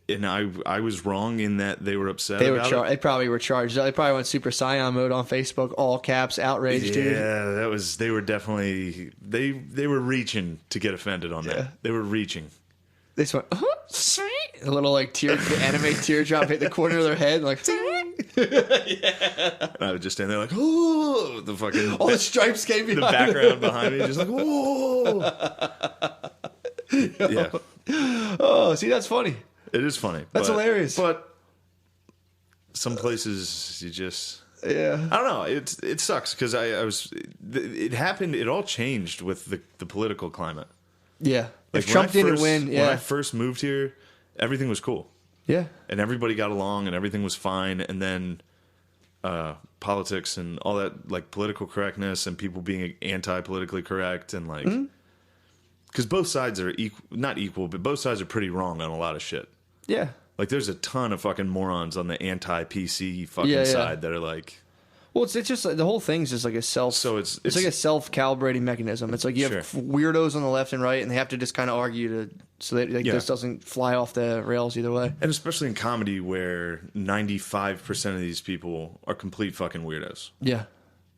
And I was wrong in that they were upset about it. They probably were charged. They probably went Super Saiyan mode on Facebook, all caps, outrage, dude. Yeah, they were definitely, they were reaching to get offended on that. They were reaching. They just went, a little like anime teardrop hit the corner of their head, like, And I would just stand there like, oh, the fucking all the stripes came behind the background behind me, just like, whoa. Yeah. Oh, see, that's funny. It is funny. That's hilarious. But some places you just, I don't know. It sucks because it happened. It all changed with the political climate. Yeah. Like if Trump didn't win, when I first moved here, everything was cool. Yeah. And everybody got along and everything was fine. And then politics and all that, like political correctness and people being anti-politically correct and like, because both sides are not equal, but both sides are pretty wrong on a lot of shit. Yeah. Like there's a ton of fucking morons on the anti-PC fucking side that are like, Well, it's just like, the whole thing's just like a self. So it's like a self-calibrating mechanism. It's like you have weirdos on the left and right, and they have to just kind of argue so that this doesn't fly off the rails either way. And especially in comedy, where 95% of these people are complete fucking weirdos. Yeah.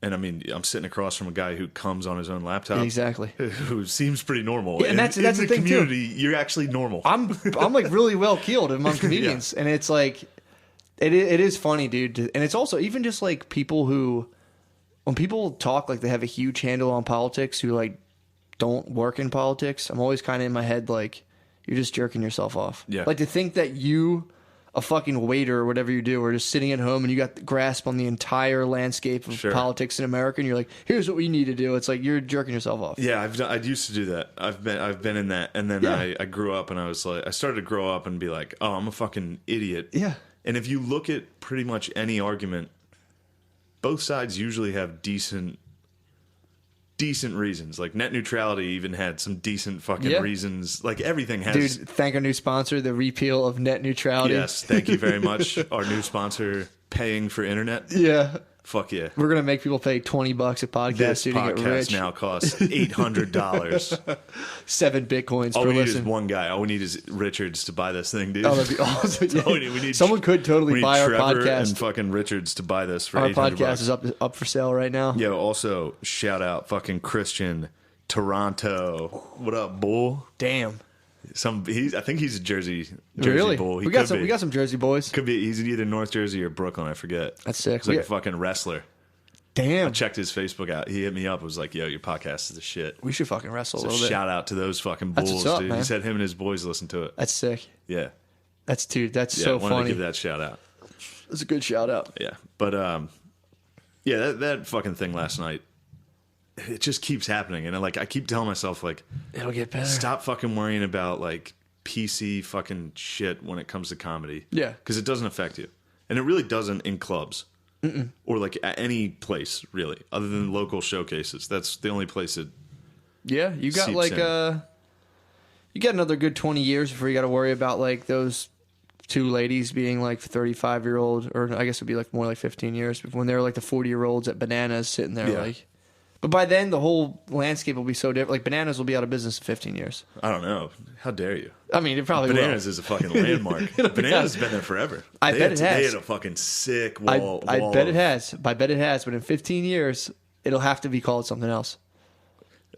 And I mean, I'm sitting across from a guy who comes on his own laptop. Exactly. Who seems pretty normal. Yeah, and that's in the the thing community, too. You're actually normal. I'm like really well keeled among comedians, and it's like it is funny, dude. And it's also even just like people who, when people talk like they have a huge handle on politics, who like don't work in politics. I'm always kind of in my head like you're just jerking yourself off. Yeah. Like to think that you, a fucking waiter or whatever you do, or just sitting at home and you got the grasp on the entire landscape of politics in America, and you're like, here's what we need to do. It's like you're jerking yourself off. Yeah, I used to do that. I've been in that, and then I grew up, and I was like, I started to grow up and be like, oh, I'm a fucking idiot. Yeah. And if you look at pretty much any argument, both sides usually have decent reasons. Like net neutrality even had some decent fucking reasons. Like everything has. Dude, thank our new sponsor, the repeal of net neutrality. Yes, thank you very much. Our new sponsor paying for internet. Yeah. Fuck yeah. We're going to make people pay $20 a podcast This to get rich. podcast now costs $800. 7 Bitcoins All per we need listen. is one guy. All we need is Richards to buy this thing, dude. Oh, that'd be awesome. Yeah. We need Someone could totally buy our Trevor podcast. and fucking Richards to buy this for Our $800. podcast is up for sale right now. Yo, also, shout out fucking Christian Toronto. What up, bull? Damn. I think he's a Jersey Really? bull. We got some Jersey boys. Could be. He's in either North Jersey or Brooklyn. I forget. That's sick. He's like a fucking wrestler. Damn. I checked his Facebook out. He hit me up. Was like, "Yo, your podcast is the shit." We should fucking wrestle So a little bit. shout out to those fucking That's bulls, what's up, dude. man. He said him and his boys listen to it. That's sick. Yeah, That's so wanted funny. to give that shout out. That's a good shout out. Yeah, but yeah, that fucking thing last night. It just keeps happening, and I keep telling myself like, It'll get better. stop fucking worrying about like PC fucking shit when it comes to comedy. Yeah. Because it doesn't affect you, and it really doesn't in clubs. Or like at any place really, other than local showcases. That's the only place it. Yeah, you got seeps like in. you got another good 20 years before you got to worry about like those two ladies being like 35-year-old, or I guess it'd be like more like 15 years when they're like the 40-year-olds at Bananas sitting there like. But by then the whole landscape will be so different. Like Bananas will be out of business in 15 years. I don't know. How dare you? I mean, it probably Bananas is a fucking landmark. Bananas has been there forever. I bet it has. They had a fucking sick wall. I bet it has. I bet it has. But in 15 years, it'll have to be called something else.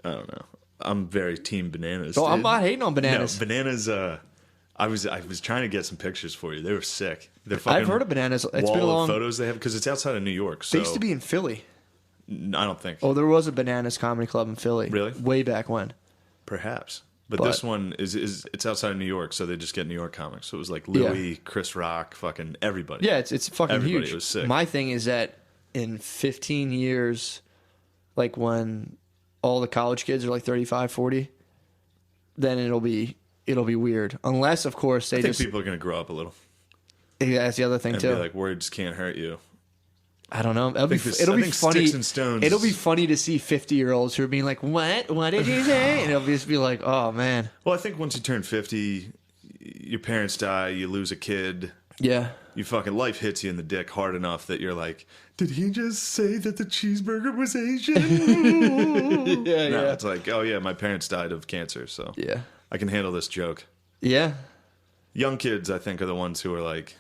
I don't know. I'm very team Bananas. So dude. I'm not hating on Bananas. No, Bananas. I was trying to get some pictures for you. They were sick. They're fucking I've heard of Bananas. It's wall been a of long. photos they have because it's outside of New York. So They used to be in Philly. I don't think. Oh, there was a Bananas comedy club in Philly. Really? Way back when. Perhaps. But this one is it's outside of New York, so they just get New York comics. So it was like Louis, Chris Rock, fucking everybody. Yeah, it's fucking Everybody. huge. It was sick. My thing is that in 15 years, like when all the college kids are like 35, 40, then it'll be weird. Unless, of course, I think people are going to grow up a little. Yeah, that's the other thing And too. be like, words can't hurt you. I don't know. It'll be I funny. think Sticks and Stones It'll be funny to see 50-year-olds who are being like, "What? What did you say?" And it'll just be like, "Oh man." Well, I think once you turn 50, your parents die, you lose a kid. Yeah. You fucking life hits you in the dick hard enough that you're like, did he just say that the cheeseburger was Asian? Yeah. No, it's like, oh yeah, my parents died of cancer, so Yeah. I can handle this joke. Yeah. Young kids, I think, are the ones who are like,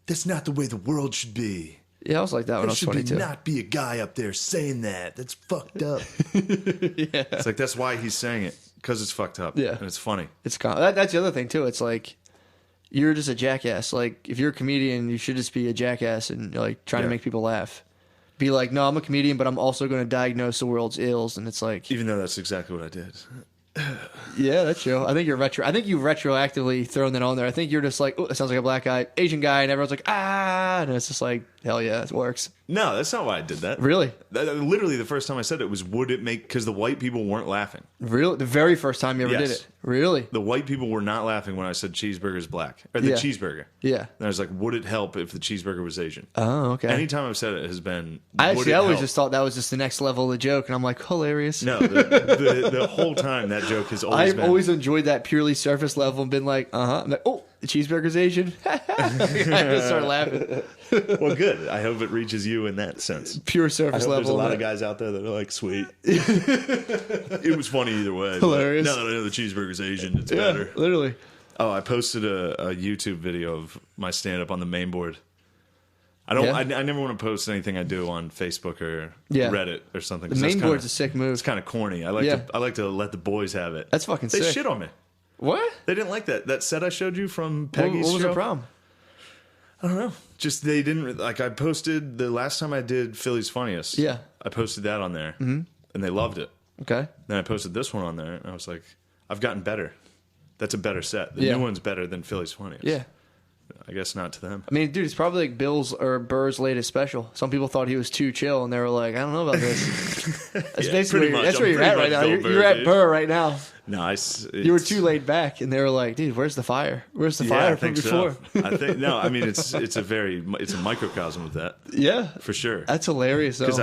that's not the way the world should be. Yeah, I was like that when I There was should 22. not be a guy up there saying that. That's fucked up. Yeah. It's like, that's why he's saying it, because it's fucked up. Yeah. And it's funny. That's the other thing too. It's like you're just a jackass. Like if you're a comedian, you should just be a jackass and like trying to make people laugh. Be like, no, I'm a comedian, but I'm also going to diagnose the world's ills. And it's like, Even though that's exactly what I did. yeah, that's true. I think you've retroactively thrown that on there. I think you're just like, oh, that sounds like a black guy, Asian guy, and everyone's like, ah, and it's just like, hell yeah, it works. No, that's not why I did that. Really? Literally, the first time I said it was, would it make, because the white people weren't laughing. Really? The very first time you ever did Yes. it? Really? The white people were not laughing when I said cheeseburger is black. Or the Yeah. cheeseburger. Yeah. And I was like, would it help if the cheeseburger was Asian? Oh, okay. Anytime I've said it has been, I would it always help? just thought that was just the next level of the joke, and I'm like, hilarious. No, the whole time that joke has always I've been. always enjoyed that purely surface level and been like, I'm like, oh, The cheeseburger's Asian. I just start laughing. Well, good. I hope it reaches you in that sense. Pure I surface hope level. there's a lot of guys out there that are like, sweet. It was funny either way. Hilarious. Now that I know the cheeseburger's Asian, it's better. Literally. Oh, I posted a YouTube video of my stand-up on the main board. I don't. Yeah. I never want to post anything I do on Facebook or Reddit or something. The main board's a sick move. It's kind of corny. I like to let the boys have it. That's fucking They sick. shit on me. What? They didn't like that set I showed you from Peggy's What was show. the problem? I don't know. Just they didn't like. I posted the last time I did Philly's Funniest. Yeah. I posted that on there, and they loved it. Okay. Then I posted this one on there, and I was like, I've gotten better. That's a better set. The Yeah. new one's better than Philly's Funniest. Yeah. I guess not to them. I mean, dude, it's probably like Bill's or Burr's latest special. Some people thought he was too chill, and they were like, I don't know about this. That's Yeah, basically pretty much. that's I'm where you're pretty at right much now. Bill You're, Burr, you're at dude. Burr right now. Nice. You were too laid back, and they were like, dude, where's the fire? Where's the fire I from think before? so. I think no. I mean, it's a microcosm of that Yeah. for sure. That's hilarious, though. Because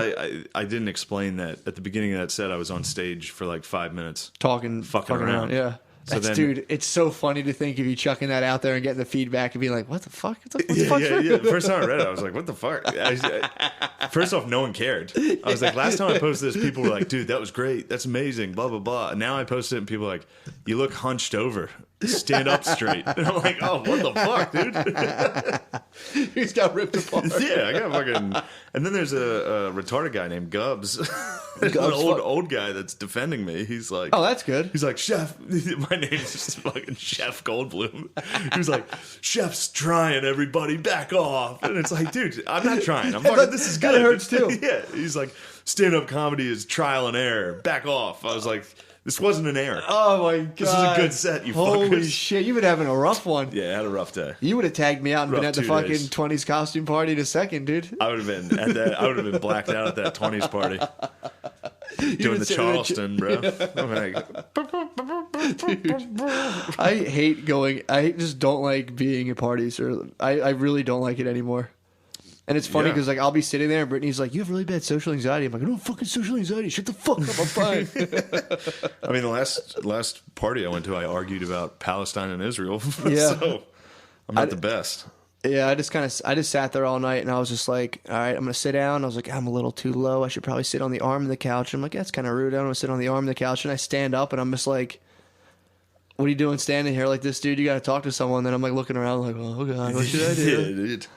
I didn't explain that at the beginning of that set. I was on stage for like 5 minutes. Fucking around. Yeah. So That's, then- dude, it's so funny to think of you chucking that out there and getting the feedback and being like, what the fuck? What the fuck's wrong? The first time I read it, I was like, "What the fuck?" First off, no one cared. I was like, last time I posted this, people were like, "Dude, that was great. That's amazing." Blah blah blah. And now I posted it, and people are like, "You look hunched over. Stand up straight." And I'm like, "Oh, what the fuck, dude?" He's got ripped apart. Yeah, I got fucking. And then there's a retarded guy named Gubbs, an Gubbs, old guy that's defending me. He's like, Oh, that's good. He's like, Chef, my name's just fucking Chef Goldblum. He was like, Chef's trying, everybody, back off. And it's like, dude, I'm not trying. I'm fucking, this is good. That hurts too. Yeah. He's like, stand-up comedy is trial and error. Back off. I was like, this wasn't an error. Oh, my God. This is a good set, you Holy fuckers. shit. You've been having a rough one. Yeah, I had a rough day. You would have tagged me out and been Rough at the 2 fucking days. 20s costume party in a second, dude. I would have been at that. I would have been blacked out at that 20s party. Doing the Charleston, bro. I'm like, I hate going. I just don't like being at parties, or I really don't like it anymore. And it's funny Yeah. because like I'll be sitting there and Brittany's like, "You have really bad social anxiety." I'm like, "I don't have fucking social anxiety. Shut the fuck up. I'm fine." I mean, the last party I went to, I argued about Palestine and Israel. Yeah. So I'm not the best. Yeah, I just sat there all night and I was just like, all right, I'm gonna sit down. I was like, I'm a little too low. I should probably sit on the arm of the couch. I'm like, that's kind of rude. I don't want to sit on the arm of the couch. And I stand up and I'm just like, what are you doing standing here like this, dude? You got to talk to someone. Then I'm like looking around like, oh God, what should I do? Yeah, dude.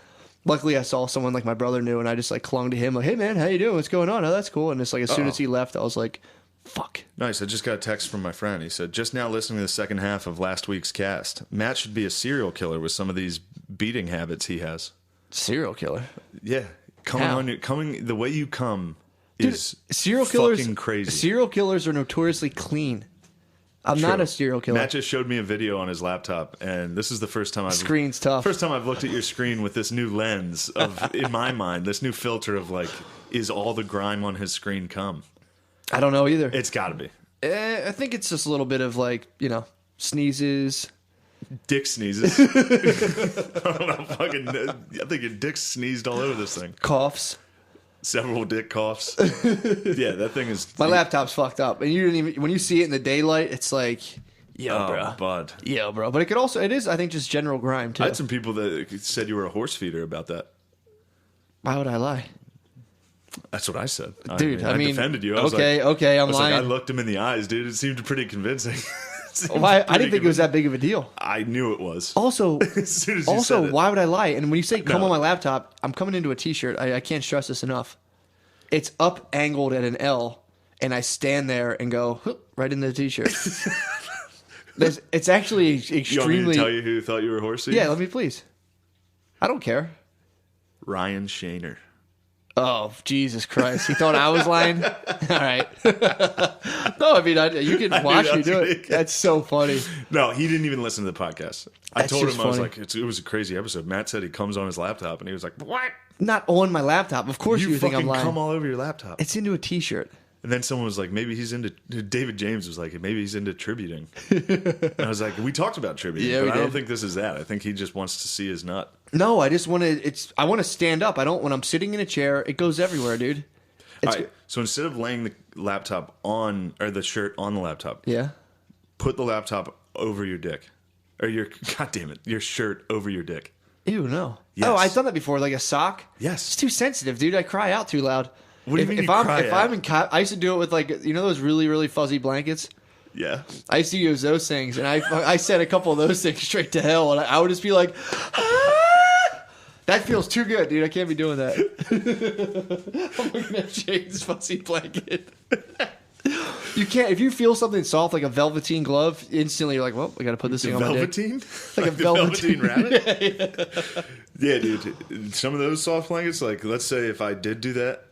Luckily, I saw someone like my brother knew, and I just like clung to him, like, "Hey man, how you doing? What's going on? Oh, that's cool." And it's like as soon as he left, I was like, "Fuck." Nice. I just got a text from my friend. He said, just now listening to the second half of last week's cast, Matt should be a serial killer with some of these beating habits he has. Serial killer. Yeah. How? Coming the way you come Dude, is serial killers. fucking crazy. Serial killers are notoriously clean. I'm not True. a serial killer. Matt just showed me a video on his laptop, and this is the first time Screen's tough. First time I've looked at your screen with this new lens of, in my mind, this new filter of like, is all the grime on his screen cum? I don't know either. It's got to be. I think it's just a little bit of like, sneezes. Dick sneezes. I don't know. I think your dick sneezed all over this thing. Coughs. Several dick coughs. Yeah, that thing is. My laptop's fucked up, and you didn't even. When you see it in the daylight, it's like, yo, bro, bud. yo, bro. But it is, I think, just general grime too. I had some people that said you were a horse feeder about that. Why would I lie, That's what I said, dude? I mean, defended you. I was okay, like, I'm I was lying. like, I looked him in the eyes, dude. It seemed pretty convincing. Why? I didn't think it was that big of a deal. I knew it was. Also, As soon as you said it. why would I lie? And when you say come No. on my laptop, I'm coming into a t-shirt. I can't stress this enough. It's up angled at an L, and I stand there and go "Hup," right into the t-shirt. It's actually You want me extremely. to tell you who thought you were a horse feeder? Yeah, let me please. I don't care. Ryan Shaner. Oh, Jesus Christ. He thought I was lying? All right. No, I mean, you can watch me that's do great. it. That's so funny. No, he didn't even listen to the podcast. I That's told him, just I was funny. like, it was a crazy episode. Matt said he comes on his laptop, and he was like, what? Not on my laptop. Of course you, You think I'm fucking lying. come all over your laptop. It's into a t-shirt. And then someone was like, maybe he's into. David James was like, maybe he's into tributing. And I was like, we talked about tributing, Yeah, but we I don't did. think this is that. I think he just wants to see his nut. No, I just want to. I want to stand up. I don't. When I'm sitting in a chair, it goes everywhere, dude. All right, so instead of laying the laptop on, or the shirt on the laptop, Yeah. put the laptop over your dick. Or your, God damn it, your shirt over your dick. Ew, no. Yes. Oh, I've done that before, like a sock. Yes. It's too sensitive, dude. I cry out too loud. What do you mean if you I'm, cry if out? I'm in I used to do it with like, you know those really, really fuzzy blankets? Yeah. I used to use those things, and I sent a couple of those things straight to hell, and I would just be like, ah! That feels too good, dude. I can't be doing that. I'm looking at Shane's fuzzy blanket. You can't, if you feel something soft like a velveteen glove, instantly you're like, well, I got to put this thing on my dick. Velveteen? Like a the velveteen rabbit? Yeah, dude. Some of those soft blankets, like, let's say if I did do that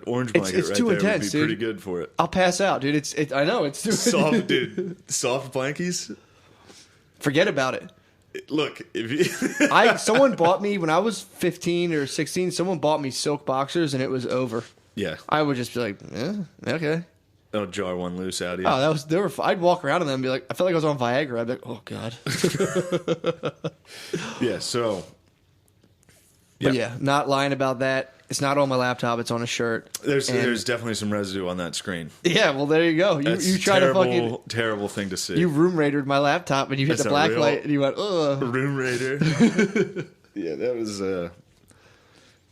orange blanket it's right too there intense, would be dude. pretty good for it. I'll pass out, dude. I know, it's too Soft, dude. Soft blankies. Forget about it. Look, if you... Someone bought me, when I was 15 or 16, someone bought me silk boxers, and it was over. Yeah. I would just be like, okay. They'll jar one loose out of you. Oh, I'd walk around in them and be like, I felt like I was on Viagra. I'd be like, oh, God. Yeah, so... But yeah, not lying about that. It's not on my laptop. It's on a shirt. There's definitely some residue on that screen. Yeah, well, there you go. You try terrible, to fucking... terrible thing to see. You room raided my laptop, and you hit That's the a black real light, and you went, ugh. Room Raider. Yeah, that was...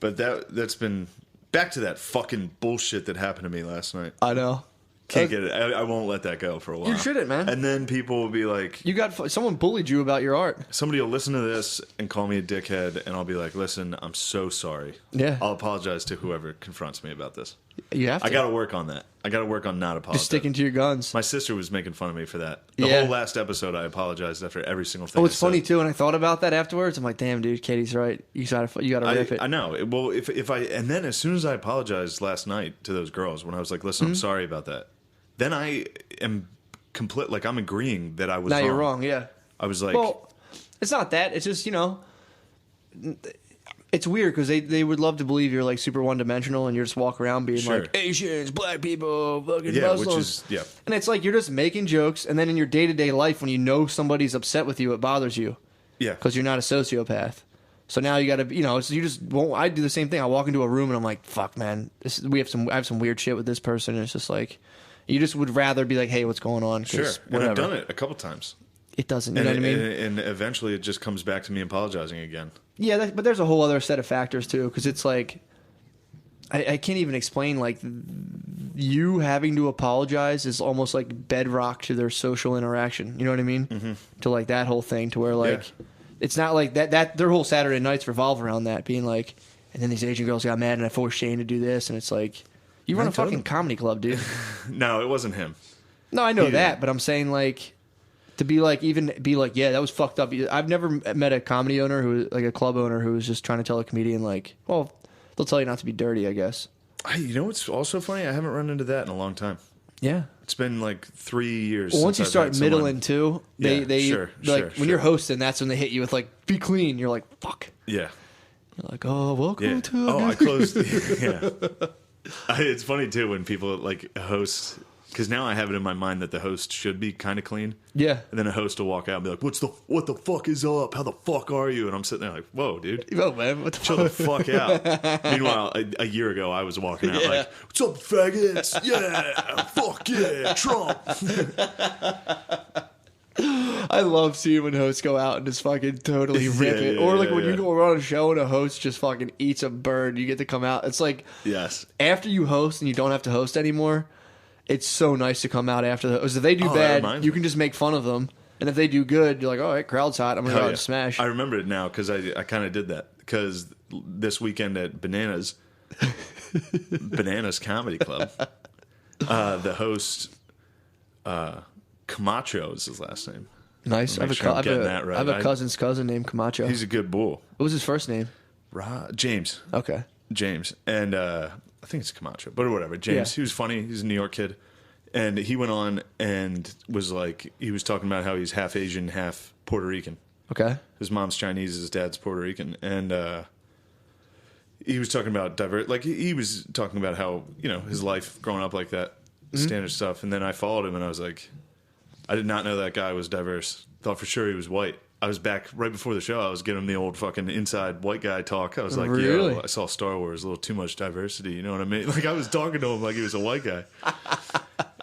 But that's been... Back to that fucking bullshit that happened to me last night. I know. Can't get it. I won't let that go for a while. You shouldn't, man. And then people will be like... Someone bullied you about your art. Somebody will listen to this and call me a dickhead, and I'll be like, listen, I'm so sorry. Yeah. I'll apologize to whoever confronts me about this. You have to. I got to work on that. I got to work on not apologizing. Just sticking to your guns. My sister was making fun of me for that. The Yeah. whole last episode, I apologized after every single thing. Oh, it's I said. funny, too, and I thought about that afterwards. I'm like, damn, dude, Katie's right. You gotta rip it. I know. Well, if I... And then as soon as I apologized last night to those girls, when I was like, listen, I'm sorry about that, then I am complete... Like, I'm agreeing that I was now wrong. you're wrong, yeah. I was like... Well, it's not that. It's just, it's weird because they would love to believe you're like super one dimensional and you just walk around being Sure. like Asians, black people, fucking Yeah, Muslims. which is... Yeah. And it's like you're just making jokes, and then in your day to day life, when you know somebody's upset with you, it bothers you Yeah. because you're not a sociopath. So now you got to, you just won't. I do the same thing. I walk into a room and I'm like, fuck, man, I have some weird shit with this person, and it's just like you just would rather be like, hey, what's going on? 'Cause Sure. And whatever. I've done it a couple times. It doesn't. You know what I mean? And eventually it just comes back to me apologizing again. Yeah, but there's a whole other set of factors too, because it's like I can't even explain. Like you having to apologize is almost like bedrock to their social interaction. You know what I mean? Mm-hmm. To like that whole thing, to where like it's not like that. Their whole Saturday nights revolve around that being like, and then these Asian girls got mad and I forced Shane to do this, and it's like you run a fucking comedy club, dude. No, it wasn't him. No, I know that, but I'm saying like. To be like, yeah, that was fucked up. I've never met a comedy owner like a club owner who was just trying to tell a comedian like, well, they'll tell you not to be dirty, I guess. You know what's also funny? I haven't run into that in a long time. Yeah. It's been like 3 years. Well, once you since I've start had someone- middling too, when you're hosting, that's when they hit you with like, be clean. You're like, fuck. Yeah. You're like, oh, welcome to. Oh, I closed. Yeah. It's funny too when people like host. Because now I have it in my mind that the host should be kind of clean. Yeah. And then a host will walk out and be like, what the fuck is up? How the fuck are you? And I'm sitting there like, whoa, dude. Oh, man, what the Chill the fuck out. Meanwhile, a year ago, I was walking out like, what's up, faggots? Yeah, fuck yeah, Trump. I love seeing when hosts go out and just fucking totally rip it. Or like when you go on a show and a host just fucking eats a bird, you get to come out. It's like, yes. After you host and you don't have to host anymore, it's so nice to come out after the host. If they do bad, you can just make fun of them. And if they do good, you're like, all right, crowd's hot. I'm going to go out and smash. I remember it now because I kind of did that. Because this weekend at Bananas Comedy Club, the host, Camacho is his last name. Nice. I have a cousin's cousin named Camacho. He's a good bull. What was his first name? James. Okay. James. And I think it's Camacho, but whatever. James, He was funny. He's a New York kid. And he went on and was like, he was talking about how he's half Asian, half Puerto Rican. Okay. His mom's Chinese, his dad's Puerto Rican. And he was talking about he was talking about how, his life growing up like that, standard stuff. And then I followed him and I was like, I did not know that guy was diverse. Thought for sure he was white. I was back right before the show. I was giving him the old fucking inside white guy talk. I was like, really? Yo, I saw Star Wars, a little too much diversity. You know what I mean? Like I was talking to him like he was a white guy.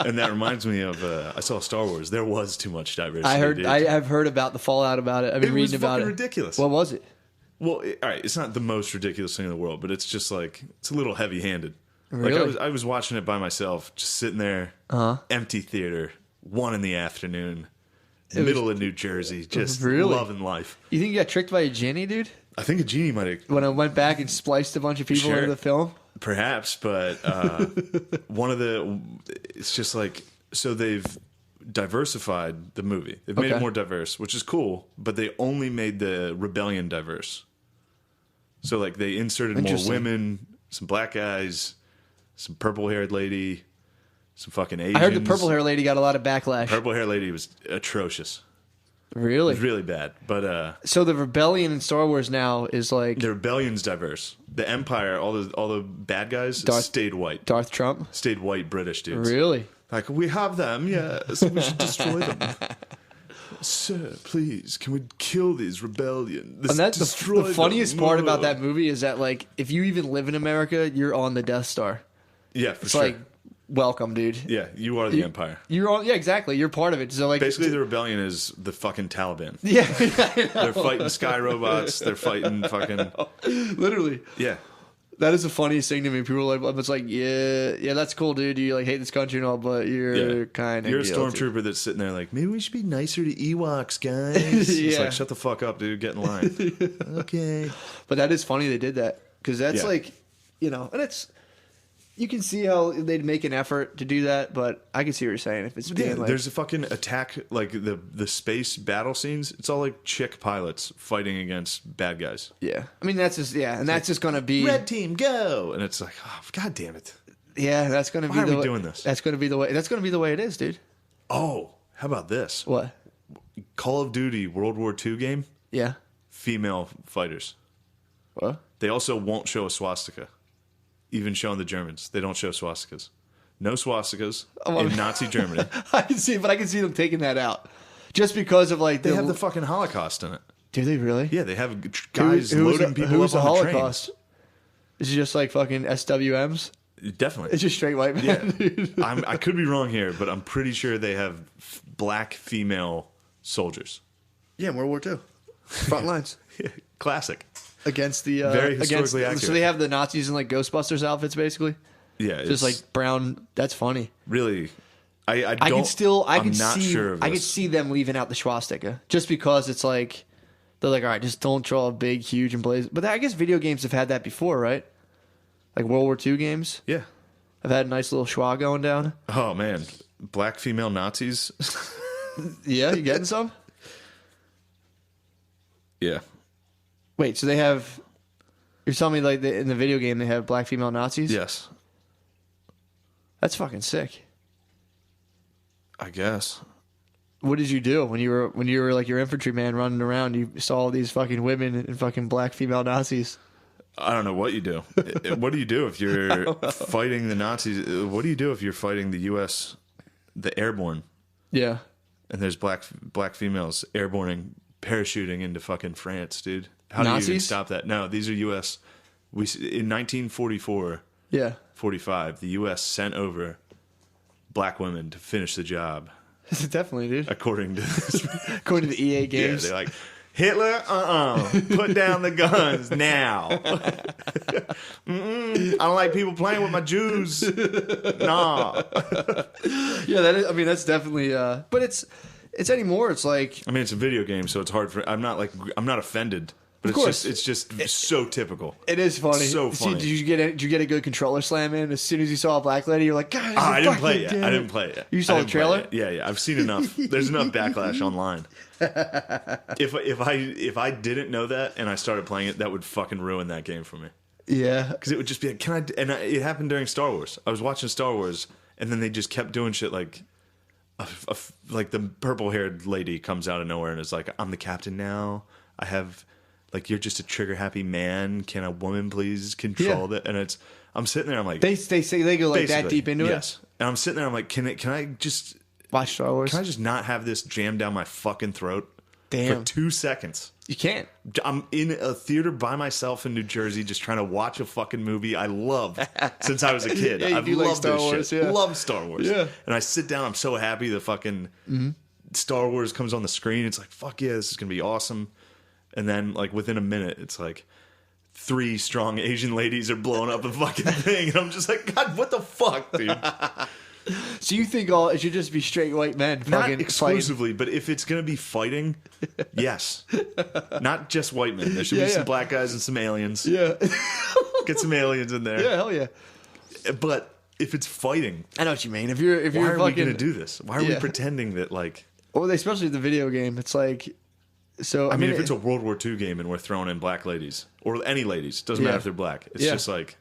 And that reminds me of I saw Star Wars. There was too much diversity. I have heard about the fallout about it. I've been reading about it. It was fucking ridiculous. What was it? Well, all right, it's not the most ridiculous thing in the world, but it's just like it's a little heavy-handed. Really? Like I was watching it by myself, just sitting there, empty theater, 1 PM, middle of New Jersey, just loving life. You think you got tricked by a genie, dude? I think a genie might have. When I went back and spliced a bunch of people into the film? Perhaps, but it's just like, so they've diversified the movie. They've made it more diverse, which is cool, but they only made the rebellion diverse. So like they inserted more women, some black guys, some purple-haired lady, some fucking Asians. I heard the purple-haired lady got a lot of backlash. Purple-haired lady was atrocious. Really? It was really bad. But so the rebellion in Star Wars now is like the rebellion's diverse. The Empire, all the bad guys stayed white. Darth Trump stayed white British dudes. Really? Like, we have them, yes. We should destroy them. Sir, please, can we kill these rebellion? And that's the funniest part about that movie is that, like, if you even live in America, you're on the Death Star. Yeah, for it's sure. Like, welcome, dude. Yeah, you are the Empire. You're on. Yeah, exactly. You're part of it. So, like, basically, the rebellion is the fucking Taliban. Yeah, they're fighting sky robots. They're fighting fucking. Literally. Yeah. That is the funniest thing to me. People are like, it's like, yeah, that's cool, dude. You like hate this country and all, but you're kind of You're a stormtrooper that's sitting there like, maybe we should be nicer to Ewoks, guys. It's like, shut the fuck up, dude. Get in line. Okay. But that is funny they did that because that's like, and it's. You can see how they'd make an effort to do that, but I can see what you're saying. If it's being like, there's a fucking attack, like the space battle scenes. It's all like chick pilots fighting against bad guys. Yeah, I mean that's just and that's just gonna be red team go, and it's like, oh god damn it. Yeah, that's gonna be. Why are we doing this? That's gonna be the way. That's gonna be the way it is, dude. Oh, how about this? What? Call of Duty World War II game. Yeah. Female fighters. What? They also won't show a swastika. Even showing the Germans, they don't show swastikas. No swastikas in Nazi Germany. I can see them taking that out, just because of like they have the fucking Holocaust in it. Do they really? Yeah, they have guys loading people up on the Holocaust? Trains. Is it just like fucking SWMs? Definitely, it's just straight white men. Yeah, I could be wrong here, but I'm pretty sure they have black female soldiers. Yeah, in World War II, front lines. Yeah, classic. Against the very historically accurate. So they have the Nazis in like Ghostbusters outfits, basically. Yeah, just like brown. That's funny. Really, I can see see them leaving out the swastika just because it's like they're like, all right, just don't draw a big, huge, and blaze. But I guess video games have had that before, right? Like World War II games. Yeah, I've had a nice little schwa going down. Oh man, black female Nazis. Yeah, you getting some? Yeah. Wait, so they have... You're telling me like in the video game they have black female Nazis? Yes. That's fucking sick. I guess. What did you do when you were like your infantryman running around? You saw all these fucking women and fucking black female Nazis. I don't know what you do. What do you do if you're fighting the Nazis? What do you do if you're fighting the U.S., the airborne? Yeah. And there's black females airborning, parachuting into fucking France, dude. How Nazis? Do you even stop that? No, these are U.S. In 1944, 45, the U.S. sent over black women to finish the job. Definitely, dude. According to the EA games. Yeah, they're like, Hitler, put down the guns now. I don't like people playing with my Jews. Nah. Yeah, that's definitely. But it's anymore. It's like. I mean, it's a video game, so it's hard for. I'm not offended. But it's just so typical. It is funny. So funny. Did you get a good controller slam in as soon as you saw a black lady? You're like, God, I didn't play it yet. I didn't play it yet. You saw the trailer? Yeah. I've seen enough. There's enough backlash online. If I didn't know that and I started playing it, that would fucking ruin that game for me. Yeah, because it would just be like, it happened during Star Wars. I was watching Star Wars, and then they just kept doing shit like. Like the purple-haired lady comes out of nowhere and is like, "I'm the captain now. I have." Like, you're just a trigger-happy man. Can a woman please control that? And I'm sitting there, I'm like... They say they go like that deep into it? Yes. And I'm sitting there, I'm like, can I just... Watch Star Wars? Can I just not have this jammed down my fucking throat? Damn. for 2 seconds. You can't. I'm in a theater by myself in New Jersey just trying to watch a fucking movie I love since I was a kid. Yeah, I've you do like loved Star this Wars, shit. yeah. Love Star Wars. Yeah. And I sit down, I'm so happy the fucking Star Wars comes on the screen. It's like, fuck yeah, this is going to be awesome. And then, like, within a minute, it's like 3 strong Asian ladies are blowing up a fucking thing. And I'm just like, God, what the fuck, dude? So you think it should just be straight white men Not fucking exclusively, but if it's going to be fighting, yes. Not just white men. There should Yeah, be some yeah. black guys and some aliens. Yeah. Get some aliens in there. Yeah, hell yeah. But if it's fighting, I know what you mean. If you're why are fucking, we going to do this? Why are we Yeah. pretending that, like... Well, especially the video game, it's like, so I mean, if it's a World War II game and we're throwing in black ladies, or any ladies, doesn't matter Yeah. if they're black. It's Yeah. just like,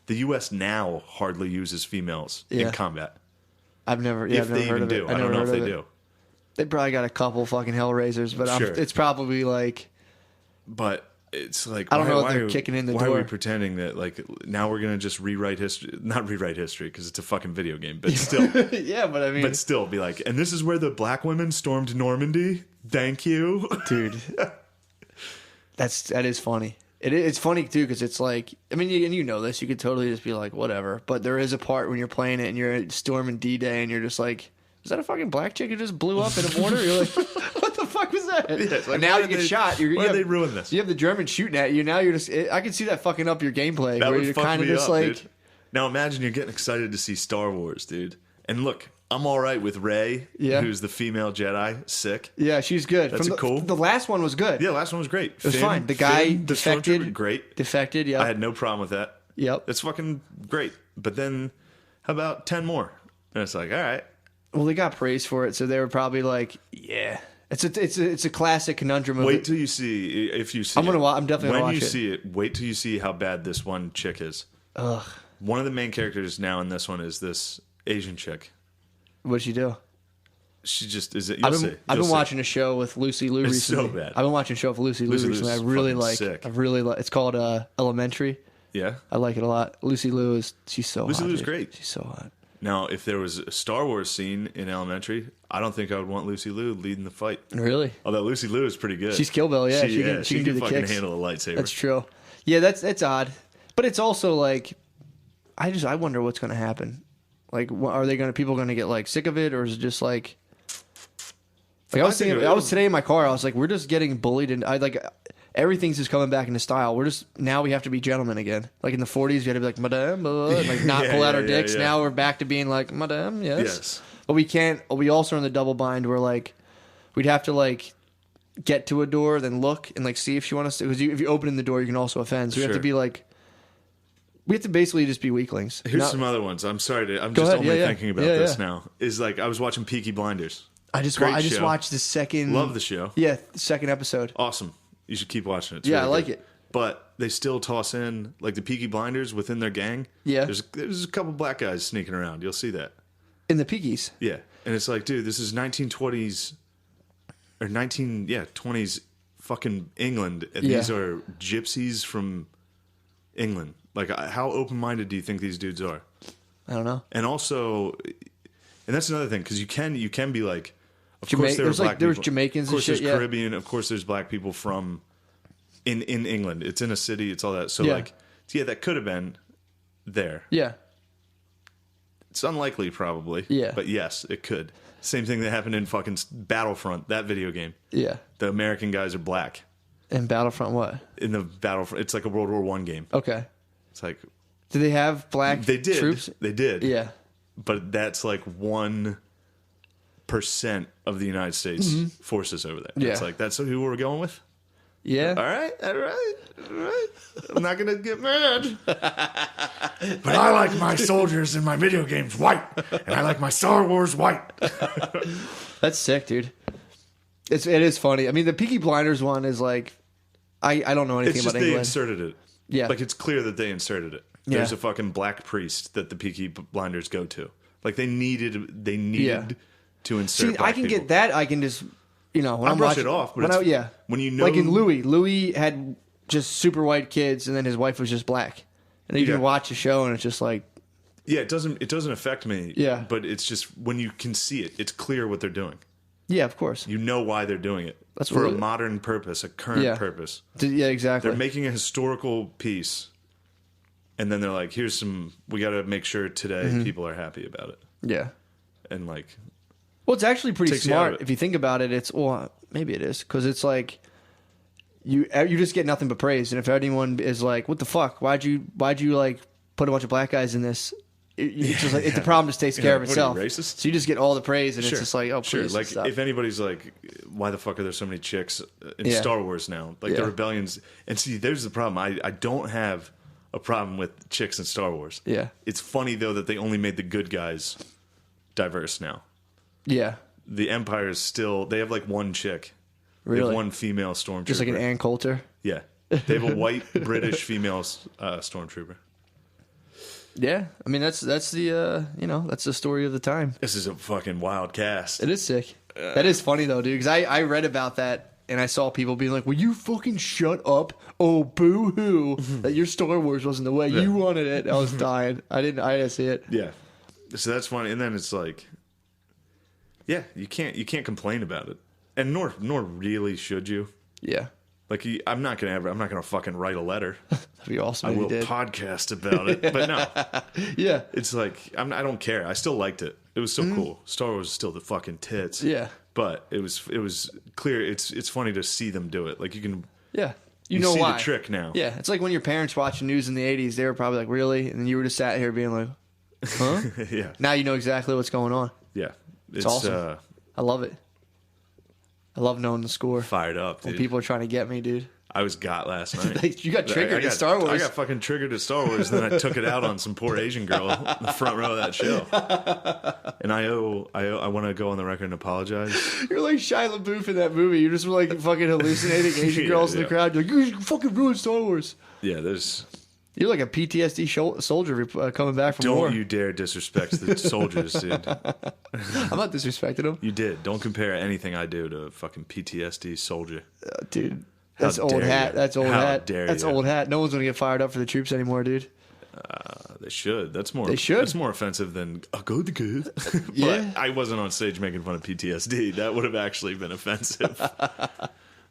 the U.S. now hardly uses females in combat. I've never If heard they even of do. it. I don't know if they it. do. They probably got a couple fucking Hellraisers, but Sure. it's probably like, But it's like, I don't know if they're kicking in the why door. are we pretending that, like, now we're going to just rewrite history? Not rewrite history, because it's a fucking video game, but still. yeah, but I mean, But still, be like, and this is where the black women stormed Normandy? Thank you. dude, that is funny. It's funny too because it's like, I mean, and you know this, you could totally just be like whatever, but there is a part when you're playing it and you're storming D-Day and you're just like, is that a fucking black chick who just blew up in a mortar? You're like, what the fuck was that? Yeah, it's like, and now why you did get they- shot. Why did they ruin this? You have the Germans shooting at you. Now you're just, I can see that fucking up your gameplay That where would you're fuck kind of me just up, like, dude. Now imagine you're getting excited to see Star Wars, dude. And look, I'm all right with Rey, Yeah. who's the female Jedi. Sick. yeah, she's good. That's cool. The last one was good. Yeah, last one was great. It was fine. The guy defected. Great. Defected, yeah. I had no problem with that. Yep. It's fucking great. But then, how about 10 more? And it's like, all right. Well, they got praised for it, so they were probably like, "Yeah, it's a classic conundrum." Of Wait it. till you see, if you see I'm gonna it. I'm definitely when gonna watch you it. see it, wait till you see how bad this one chick is. Ugh, One of the main characters now in this one is this Asian chick. what'd she do? She just is it. You'll see. I've You'll been see. watching a show with Lucy Liu It's recently. so bad. I've been watching a show with Lucy Liu Lucy recently. I Liu's really fucking like. sick. I really like. It's called Elementary. Yeah. I like it a lot. Lucy Liu she's so Lucy hot. Liu's dude. great. She's so hot. Now, if there was a Star Wars scene in Elementary, I don't think I would want Lucy Liu leading the fight. Really? Although Lucy Liu is pretty good. She's Kill Bill. Yeah, she can do the fucking kicks. handle a lightsaber. That's true. Yeah, that's odd, but it's also like, I wonder what's going to happen. Like, are they people going to get like sick of it, or is it just like I was thinking, I was today in my car. I was like, we're just getting bullied, and everything's just coming back into style. Now we have to be gentlemen again. Like in the 40s, you had to be like, madame, and like not pull out our dicks. yeah. Now we're back to being like, madame, yes. Yes. But we can't. We also are in the double bind where like we'd have to like get to a door, then look and like see if she wants to. Because if you open the door, you can also offend. So we have to Sure. be like, we have to basically just be weaklings. Here's Not- some other ones. I'm sorry. I'm Go just ahead. only Yeah, yeah. thinking about Yeah, this yeah. now. Is like I was watching Peaky Blinders. I just Great show. watched the second. Love the show. Yeah, second episode. Awesome. You should keep watching it. It's Yeah, really I like good. it. But they still toss in like the Peaky Blinders within their gang. Yeah. There's a couple black guys sneaking around. You'll see that. In the Peakies. Yeah. And it's like, dude, this is 1920s or 20s fucking England, and Yeah. these are gypsies from England. Like, how open-minded do you think these dudes are? I don't know. And also, and that's another thing, because you can be like, of course there were there's like black there was people. Jamaicans Of course and shit. there's Yeah. Caribbean. Of course there's black people from in England. It's in a city. It's all that. So Yeah. like, yeah, that could have been there. Yeah. It's unlikely, probably. Yeah. But yes, it could. Same thing that happened in fucking Battlefront, that video game. Yeah. The American guys are black And Battlefront what? in the Battlefront. It's like a World War One game. Okay. It's like Do they have black they did. troops? They did. Yeah. But that's like 1% of the United States forces over there. Yeah. It's like that's who we're going with. Yeah. All right. I'm not gonna get mad. But I like my soldiers in my video games white, and I like my Star Wars white. That's sick, dude. It is funny. I mean, the Peaky Blinders one is like, I don't know anything It's just about they England. inserted it. Yeah. Like it's clear that they inserted it. Yeah. There's a fucking black priest that the Peaky Blinders go to. Like they needed Yeah. to insert. See, black I can people. get that. I can just, when I I'm brush watching, it off, but when it's- yeah, when you know- like in Louis had just super white kids, and then his wife was just black, and then you Yeah. can watch the show, and it's just like, Yeah, it doesn't affect me. Yeah. But it's just when you can see it, it's clear what they're doing. Yeah, of course. You know why they're doing it. That's for what a modern purpose, a current purpose. Yeah, exactly. They're making a historical piece, and then they're like, "Here's some. We got to make sure today people are happy about it." Yeah. And like, well, it's actually pretty takes you out of smart it. if you think about it. It's maybe it is because it's like you just get nothing but praise, and if anyone is like, "What the fuck? Why'd you like put a bunch of black guys in this?" It's just like the problem just takes care of What are you, itself. racist? So you just get all the praise, and sure, it's just like, oh, sure. please Like, stop. if anybody's like, "Why the fuck are there so many chicks in Yeah. Star Wars now?" Like the Yeah. rebellions, and see, there's the problem. I don't have a problem with chicks in Star Wars. Yeah. It's funny though that they only made the good guys diverse now. Yeah, The Empire is still. They have like one chick. They really, have one female stormtrooper. just like an Ann Coulter. Yeah. They have a white British female stormtrooper. Yeah, I mean that's the that's the story of the time. This is a fucking wild cast. It is sick. That is funny though, dude. Because I read about that and I saw people being like, "Will you fucking shut up? Oh, boo hoo! That your Star Wars wasn't the way you wanted it." I was dying. I didn't see it. Yeah. So that's funny. And then it's like, yeah, you can't complain about it, and nor really should you. Yeah, Like, I'm not gonna fucking write a letter. that'd be awesome. I if you will did. podcast about it, but no, Yeah, it's like I don't care. I still liked it. It was so cool. Star Wars is still the fucking tits. yeah, But it was clear. It's funny to see them do it. Like you can yeah. You know see why? the trick now. Yeah, it's like when your parents watching news in the '80s. They were probably like, "Really?" And then you were just sat here being like, "Huh?" Yeah. Now you know exactly what's going on. Yeah. It's awesome. I love it. I love knowing the score. Fired up, When dude. people are trying to get me, dude. I was got last night. Like, you got triggered I at Star Wars. I got fucking triggered at Star Wars, then I took it out on some poor Asian girl in the front row of that show. And I want to go on the record and apologize. You're like Shia LaBeouf in that movie. You're just like fucking hallucinating Asian Yeah, girls in the yeah. crowd. You're like, you fucking ruined Star Wars. Yeah, there's. You're like a PTSD soldier coming back from war. Don't you dare disrespect the soldiers, dude. I'm not disrespecting them. You did. Don't compare anything I do to a fucking PTSD soldier. Dude. That's How old dare hat. you. That's old How hat. dare That's you. old hat. No one's gonna get fired up for the troops anymore, dude. They should. That's more. They should. That's more offensive than "I'll go the good." But Yeah. I wasn't on stage making fun of PTSD. That would have actually been offensive.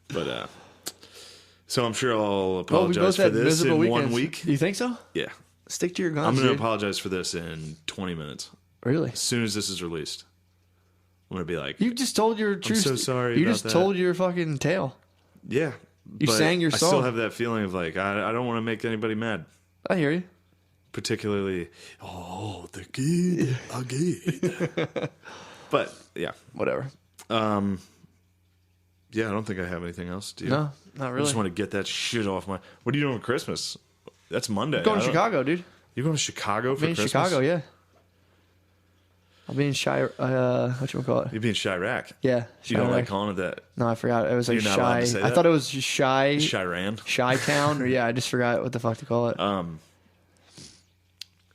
But so I'm sure I'll Well, we apologize both for had this miserable in weekends. 1 week. You think so? Yeah, Stick to your guns. I'm going to dude. apologize for this in 20 minutes. Really? As soon as this is released, I'm going to be like, You just told your truth. so sorry You about just that. told your fucking tale. yeah. You but sang your I still song. have that feeling of like I don't want to make anybody mad. I hear you. Particularly, the good are good. But yeah. Whatever. Yeah, I don't think I have anything else. Do you? No, not I really. just want to get that shit off my. What are you doing for Christmas? That's Monday. Going I to don't- Chicago, dude. You going to Chicago for I'll be in Christmas? Chicago, yeah. I'll be in whatchamacallit? You'd be in Chirac. Yeah. You don't Chirac. like calling it that. No, I forgot. It was like You're not allowed Shy. to say I that? thought it was Shy. Chiran. Shy Town, or yeah, I just forgot what the fuck to call it.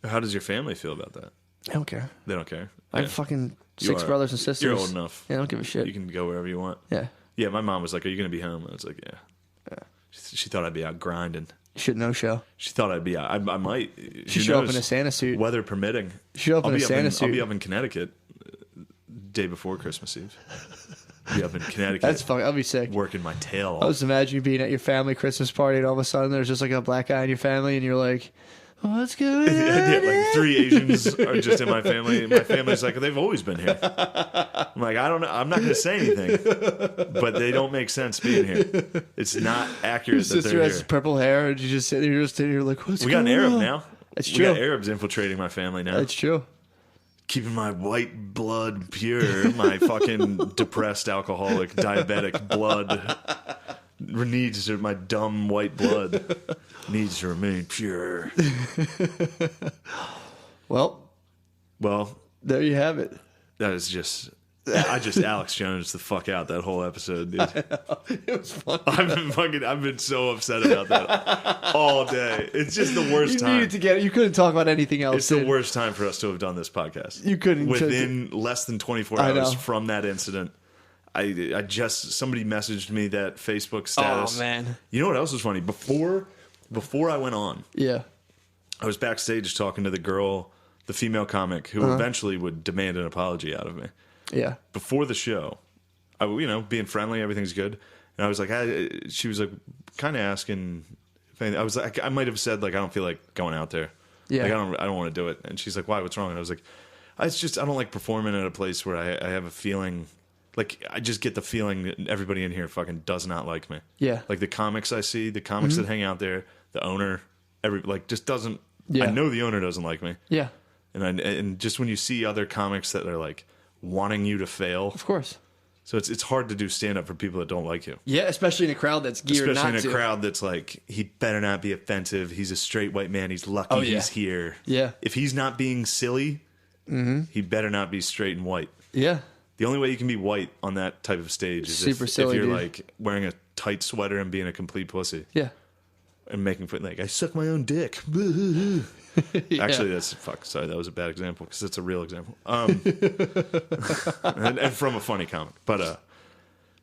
How does your family feel about that? I don't care. They don't care. I have fucking You 6 are- brothers and sisters. You're old enough. Yeah, I don't give a shit. You can go wherever you want. Yeah. Yeah, my mom was like, "Are you going to be home?" I was like, "Yeah." She thought I'd be out grinding. You should no show. She thought I'd be out. I might. You Who should show up knows? in a Santa suit. Weather permitting. You should show up in a Santa I'll suit. be up in Connecticut day before Christmas Eve. Be up in Connecticut. That's fucking. I'll be sick. Working my tail I off. was imagining you being at your family Christmas party and all of a sudden there's just like a black guy in your family and you're like, what's going on? Yeah, like 3 Asians are just in my family. My family's like, they've always been here. I'm like, I don't know. I'm not going to say anything, but they don't make sense being here. It's not Your accurate that sister they're has here. purple hair and you just sit there, you're just sitting here like, what's We got going an Arab on? now. That's We true. got Arabs infiltrating my family now. That's true. Keeping my white blood pure. My fucking depressed, alcoholic, diabetic blood needs to, my dumb white blood needs to remain pure. Well, Well, there you have it. that is just. I just Alex Jones the fuck out that whole episode, dude. It was fun. I've been so upset about that all day. It's just the worst You time. needed to get it. You couldn't talk about anything else. It's the dude. worst time for us to have done this podcast. You couldn't. Within less than 24 I hours know. from that incident. I just somebody messaged me that Facebook status. Oh, man. You know what else was funny? Before I went on, Yeah. I was backstage talking to the girl, the female comic, who Uh-huh. eventually would demand an apology out of me. Yeah. Before the show, being friendly, everything's good. And I was like, she was like, kind of asking. If I was like, I might have said like, I don't feel like going out there. Yeah. Like I don't want to do it. And she's like, why? What's wrong? And I was like, I don't like performing at a place where I have a feeling. Like, I just get the feeling that everybody in here fucking does not like me. Yeah. Like, the comics I see, the comics that hang out there, the owner, just doesn't... Yeah. I know the owner doesn't like me. Yeah. And just when you see other comics that are, like, wanting you to fail... Of course. So it's hard to do stand-up for people that don't like you. Yeah, especially in a crowd that's geared not to. Especially in a crowd that's like, he better not be offensive. He's a straight white man. He's lucky he's here. Yeah. If he's not being silly, he better not be straight and white. Yeah. The only way you can be white on that type of stage is Super if silly, you're dude. like wearing a tight sweater and being a complete pussy Yeah. and making fun like I suck my own dick. Yeah. Actually, sorry, that was a bad example because it's a real example. And from a funny comic. But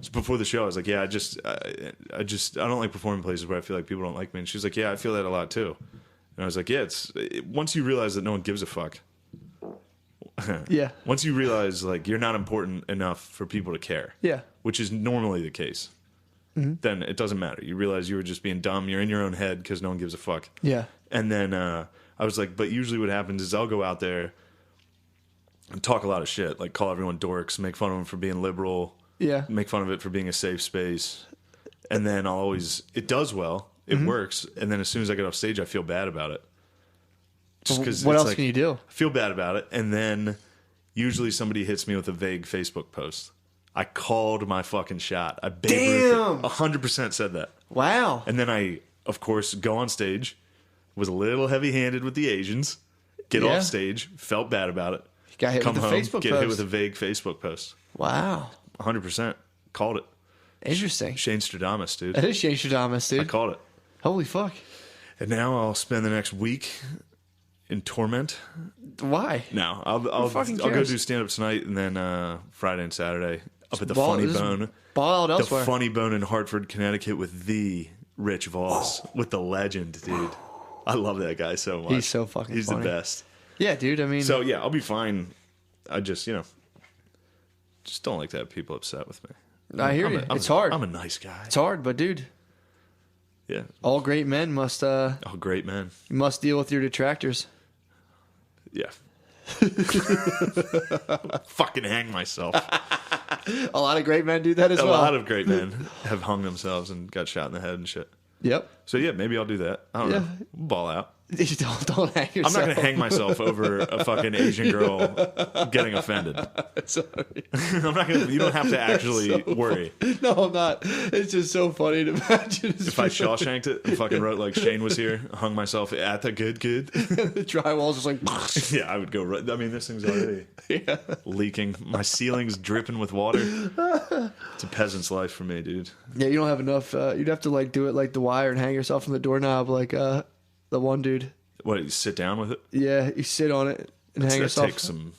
so before the show, I was like, yeah, I don't like performing places where I feel like people don't like me. And she was like, yeah, I feel that a lot too. And I was like, yeah, once you realize that no one gives a fuck. Yeah. Once you realize like you're not important enough for people to care, Yeah. which is normally the case, then it doesn't matter. You realize you were just being dumb. You're in your own head because no one gives a fuck. Yeah. And then I was like, but usually what happens is I'll go out there and talk a lot of shit, like call everyone dorks, make fun of them for being liberal, Yeah. make fun of it for being a safe space, and then it does well, it works, and then as soon as I get off stage, I feel bad about it. Just 'cause What it's else like, can you do? I feel bad about it, and then usually somebody hits me with a vague Facebook post. I called my fucking shot. I Damn! 100% said that. Wow. And then I, of course, go on stage, was a little heavy-handed with the Asians, get Yeah. off stage, felt bad about it, Got hit come with the home, Facebook get post. hit with a vague Facebook post. Wow. 100%. Called it. Interesting. Shane Stradamus, dude. That is Shane Stradamus, I dude. called it. Holy fuck. And now I'll spend the next week in torment. Why? No, I'll fucking go cares? do stand up tonight and then Friday and Saturday up at the Ball- Funny this is Bone. Ball out The elsewhere. Funny Bone in Hartford, Connecticut with the Rich Voss, with the legend, dude. I love that guy so much. He's so fucking He's funny. the best. Yeah, dude. I mean, So yeah, I'll be fine. I just just don't like to have people upset with me. I hear you. It's hard. I'm a nice guy. It's hard, but dude, Yeah. all great men must Oh, great man. must deal with your detractors. Yeah. Fucking hang myself. A lot of great men do that as A well. lot of great men have hung themselves and got shot in the head and shit. Yep. So yeah, maybe I'll do that. I don't Yeah. know. Ball out. don't hang yourself. I'm not gonna hang myself over a fucking Asian girl getting offended. Sorry. I'm not gonna. You don't have to actually worry. No, I'm not. It's just so funny to imagine. If I Shawshanked it and fucking wrote like Shane was here, hung myself at the good. the drywall's just like, Yeah, I would go right. I mean, this thing's already yeah. leaking. My ceiling's dripping with water. It's a peasant's life for me, dude. Yeah, you don't have enough. You'd have to like do it like The Wire and hang yourself from the doorknob like the one dude. What? You sit down with it? Yeah, you sit on it and hang That yourself. takes some.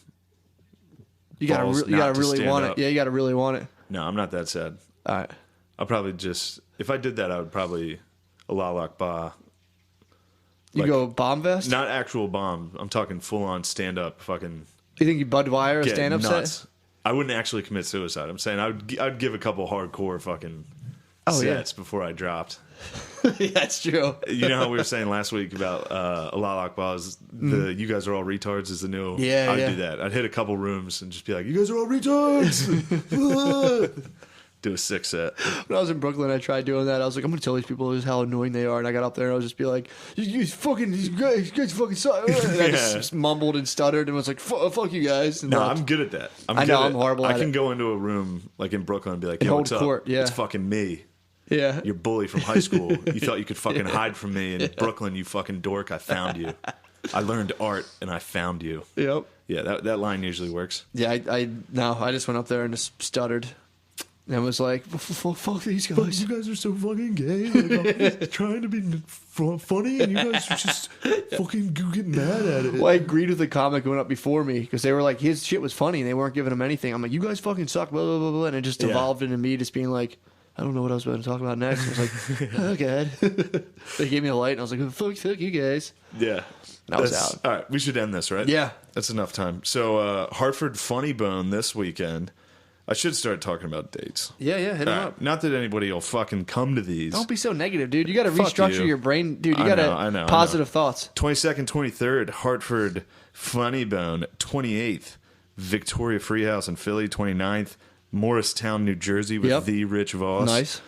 You gotta, balls you not gotta to really stand want up. it. Yeah, you gotta really want it. No, I'm not that sad. All right. I'll probably just. If I did that, I would probably Allah Akbar. You Like, go bomb vest? Not actual bomb. I'm talking full on stand up. Fucking You think you Bud Wire a get stand up nuts. set? I wouldn't actually commit suicide. I'm saying I'd give a couple hardcore fucking Oh, yeah. sets before I dropped. Yeah, that's true. You know how we were saying last week about Allah Akbar is you guys are all retards is the new. Yeah, I'd yeah. do that. I'd hit a couple rooms and just be like, you guys are all retards. Do a 6 set. When I was in Brooklyn, I tried doing that. I was like, I'm gonna tell these people just how annoying they are, and I got up there and I was just be like, "You fucking, these guys fucking suck." And I just mumbled and stuttered and was like, "Fuck you guys." And No, left. I'm good at that. I know, I'm horrible I at can it. go into a room like in Brooklyn and be like, And yo, hold what's up? court, yeah. It's fucking me. Yeah, Your bully from high school. You thought you could fucking hide from me in Brooklyn, you fucking dork. I found you. I learned art and I found you. yep. Yeah, that line usually works. Yeah, I just went up there and just stuttered and was like, "Fuck these guys." You guys are so fucking gay. Like, I'm trying to be funny and you guys are just fucking getting mad at it. Well, I agreed with the comic who went up before me because they were like, his shit was funny and they weren't giving him anything. I'm like, you guys fucking suck, blah, blah, blah, blah. And it just evolved into me just being like, I don't know what I was about to talk about next. I was like, oh, God. They gave me a light and I was like, fuck you guys. Yeah. And I was out. All right, we should end this, right? Yeah. That's enough time. So, Hartford Funny Bone this weekend. I should start talking about dates. Yeah, hit them up. Not that anybody will fucking come to these. Don't be so negative, dude. You got to Fuck restructure you. your brain, dude. You I got know. positive thoughts. 22nd, 23rd, Hartford, Funny Bone. 28th, Victoria Freehouse in Philly. 29th, Morristown, New Jersey with The Rich Voss. Nice.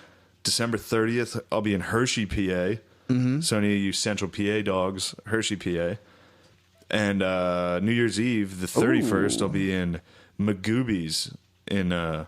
December 30th, I'll be in Hershey, PA. So any of you Central PA dogs, Hershey, PA. And New Year's Eve, the 31st, I'll be in Magoobies in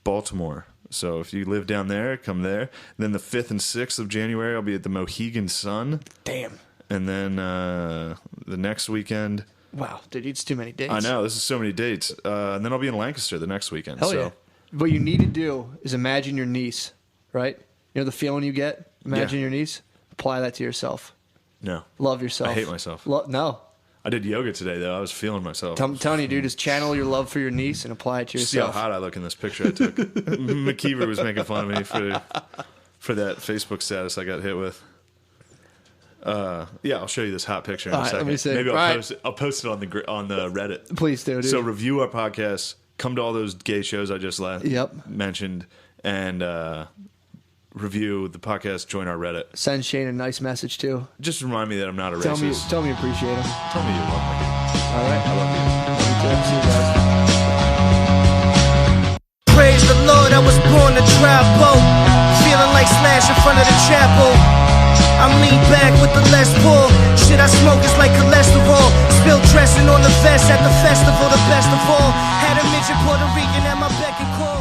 Baltimore. So if you live down there, come there. And then the 5th and 6th of January, I'll be at the Mohegan Sun. Damn. And then the next weekend... Wow, dude, it's too many dates. I know, this is so many dates. And then I'll be in Lancaster the next weekend. Hell yeah. What you need to do is imagine your niece, right? You know the feeling you get? Imagine your niece. Apply that to yourself. No. Love yourself. I hate myself. No. I did yoga today, though. I was feeling myself. I'm telling you, dude, just channel your love for your niece and apply it to See how yourself. hot I look in this picture I took. McKeever was making fun of me for that Facebook status I got hit with. Yeah, I'll show you this hot picture in a second. Let me see. Maybe I'll post it on the Reddit. Please do, dude. So review our podcast. Come to all those gay shows I just mentioned, and review the podcast. Join our Reddit. Send Shane a nice message too. Just remind me that I'm not a racist. Tell me you appreciate him. Tell me you love me. All right. I love you. See you guys. Praise the Lord, I was born to drive boat. Feeling like Slash in front of the chapel. I'm lean back with the Les Paul. Shit I smoke is like cholesterol. Spill dressing on the vest at the festival, the best of all. Had a midget Puerto Rican at my beck and call.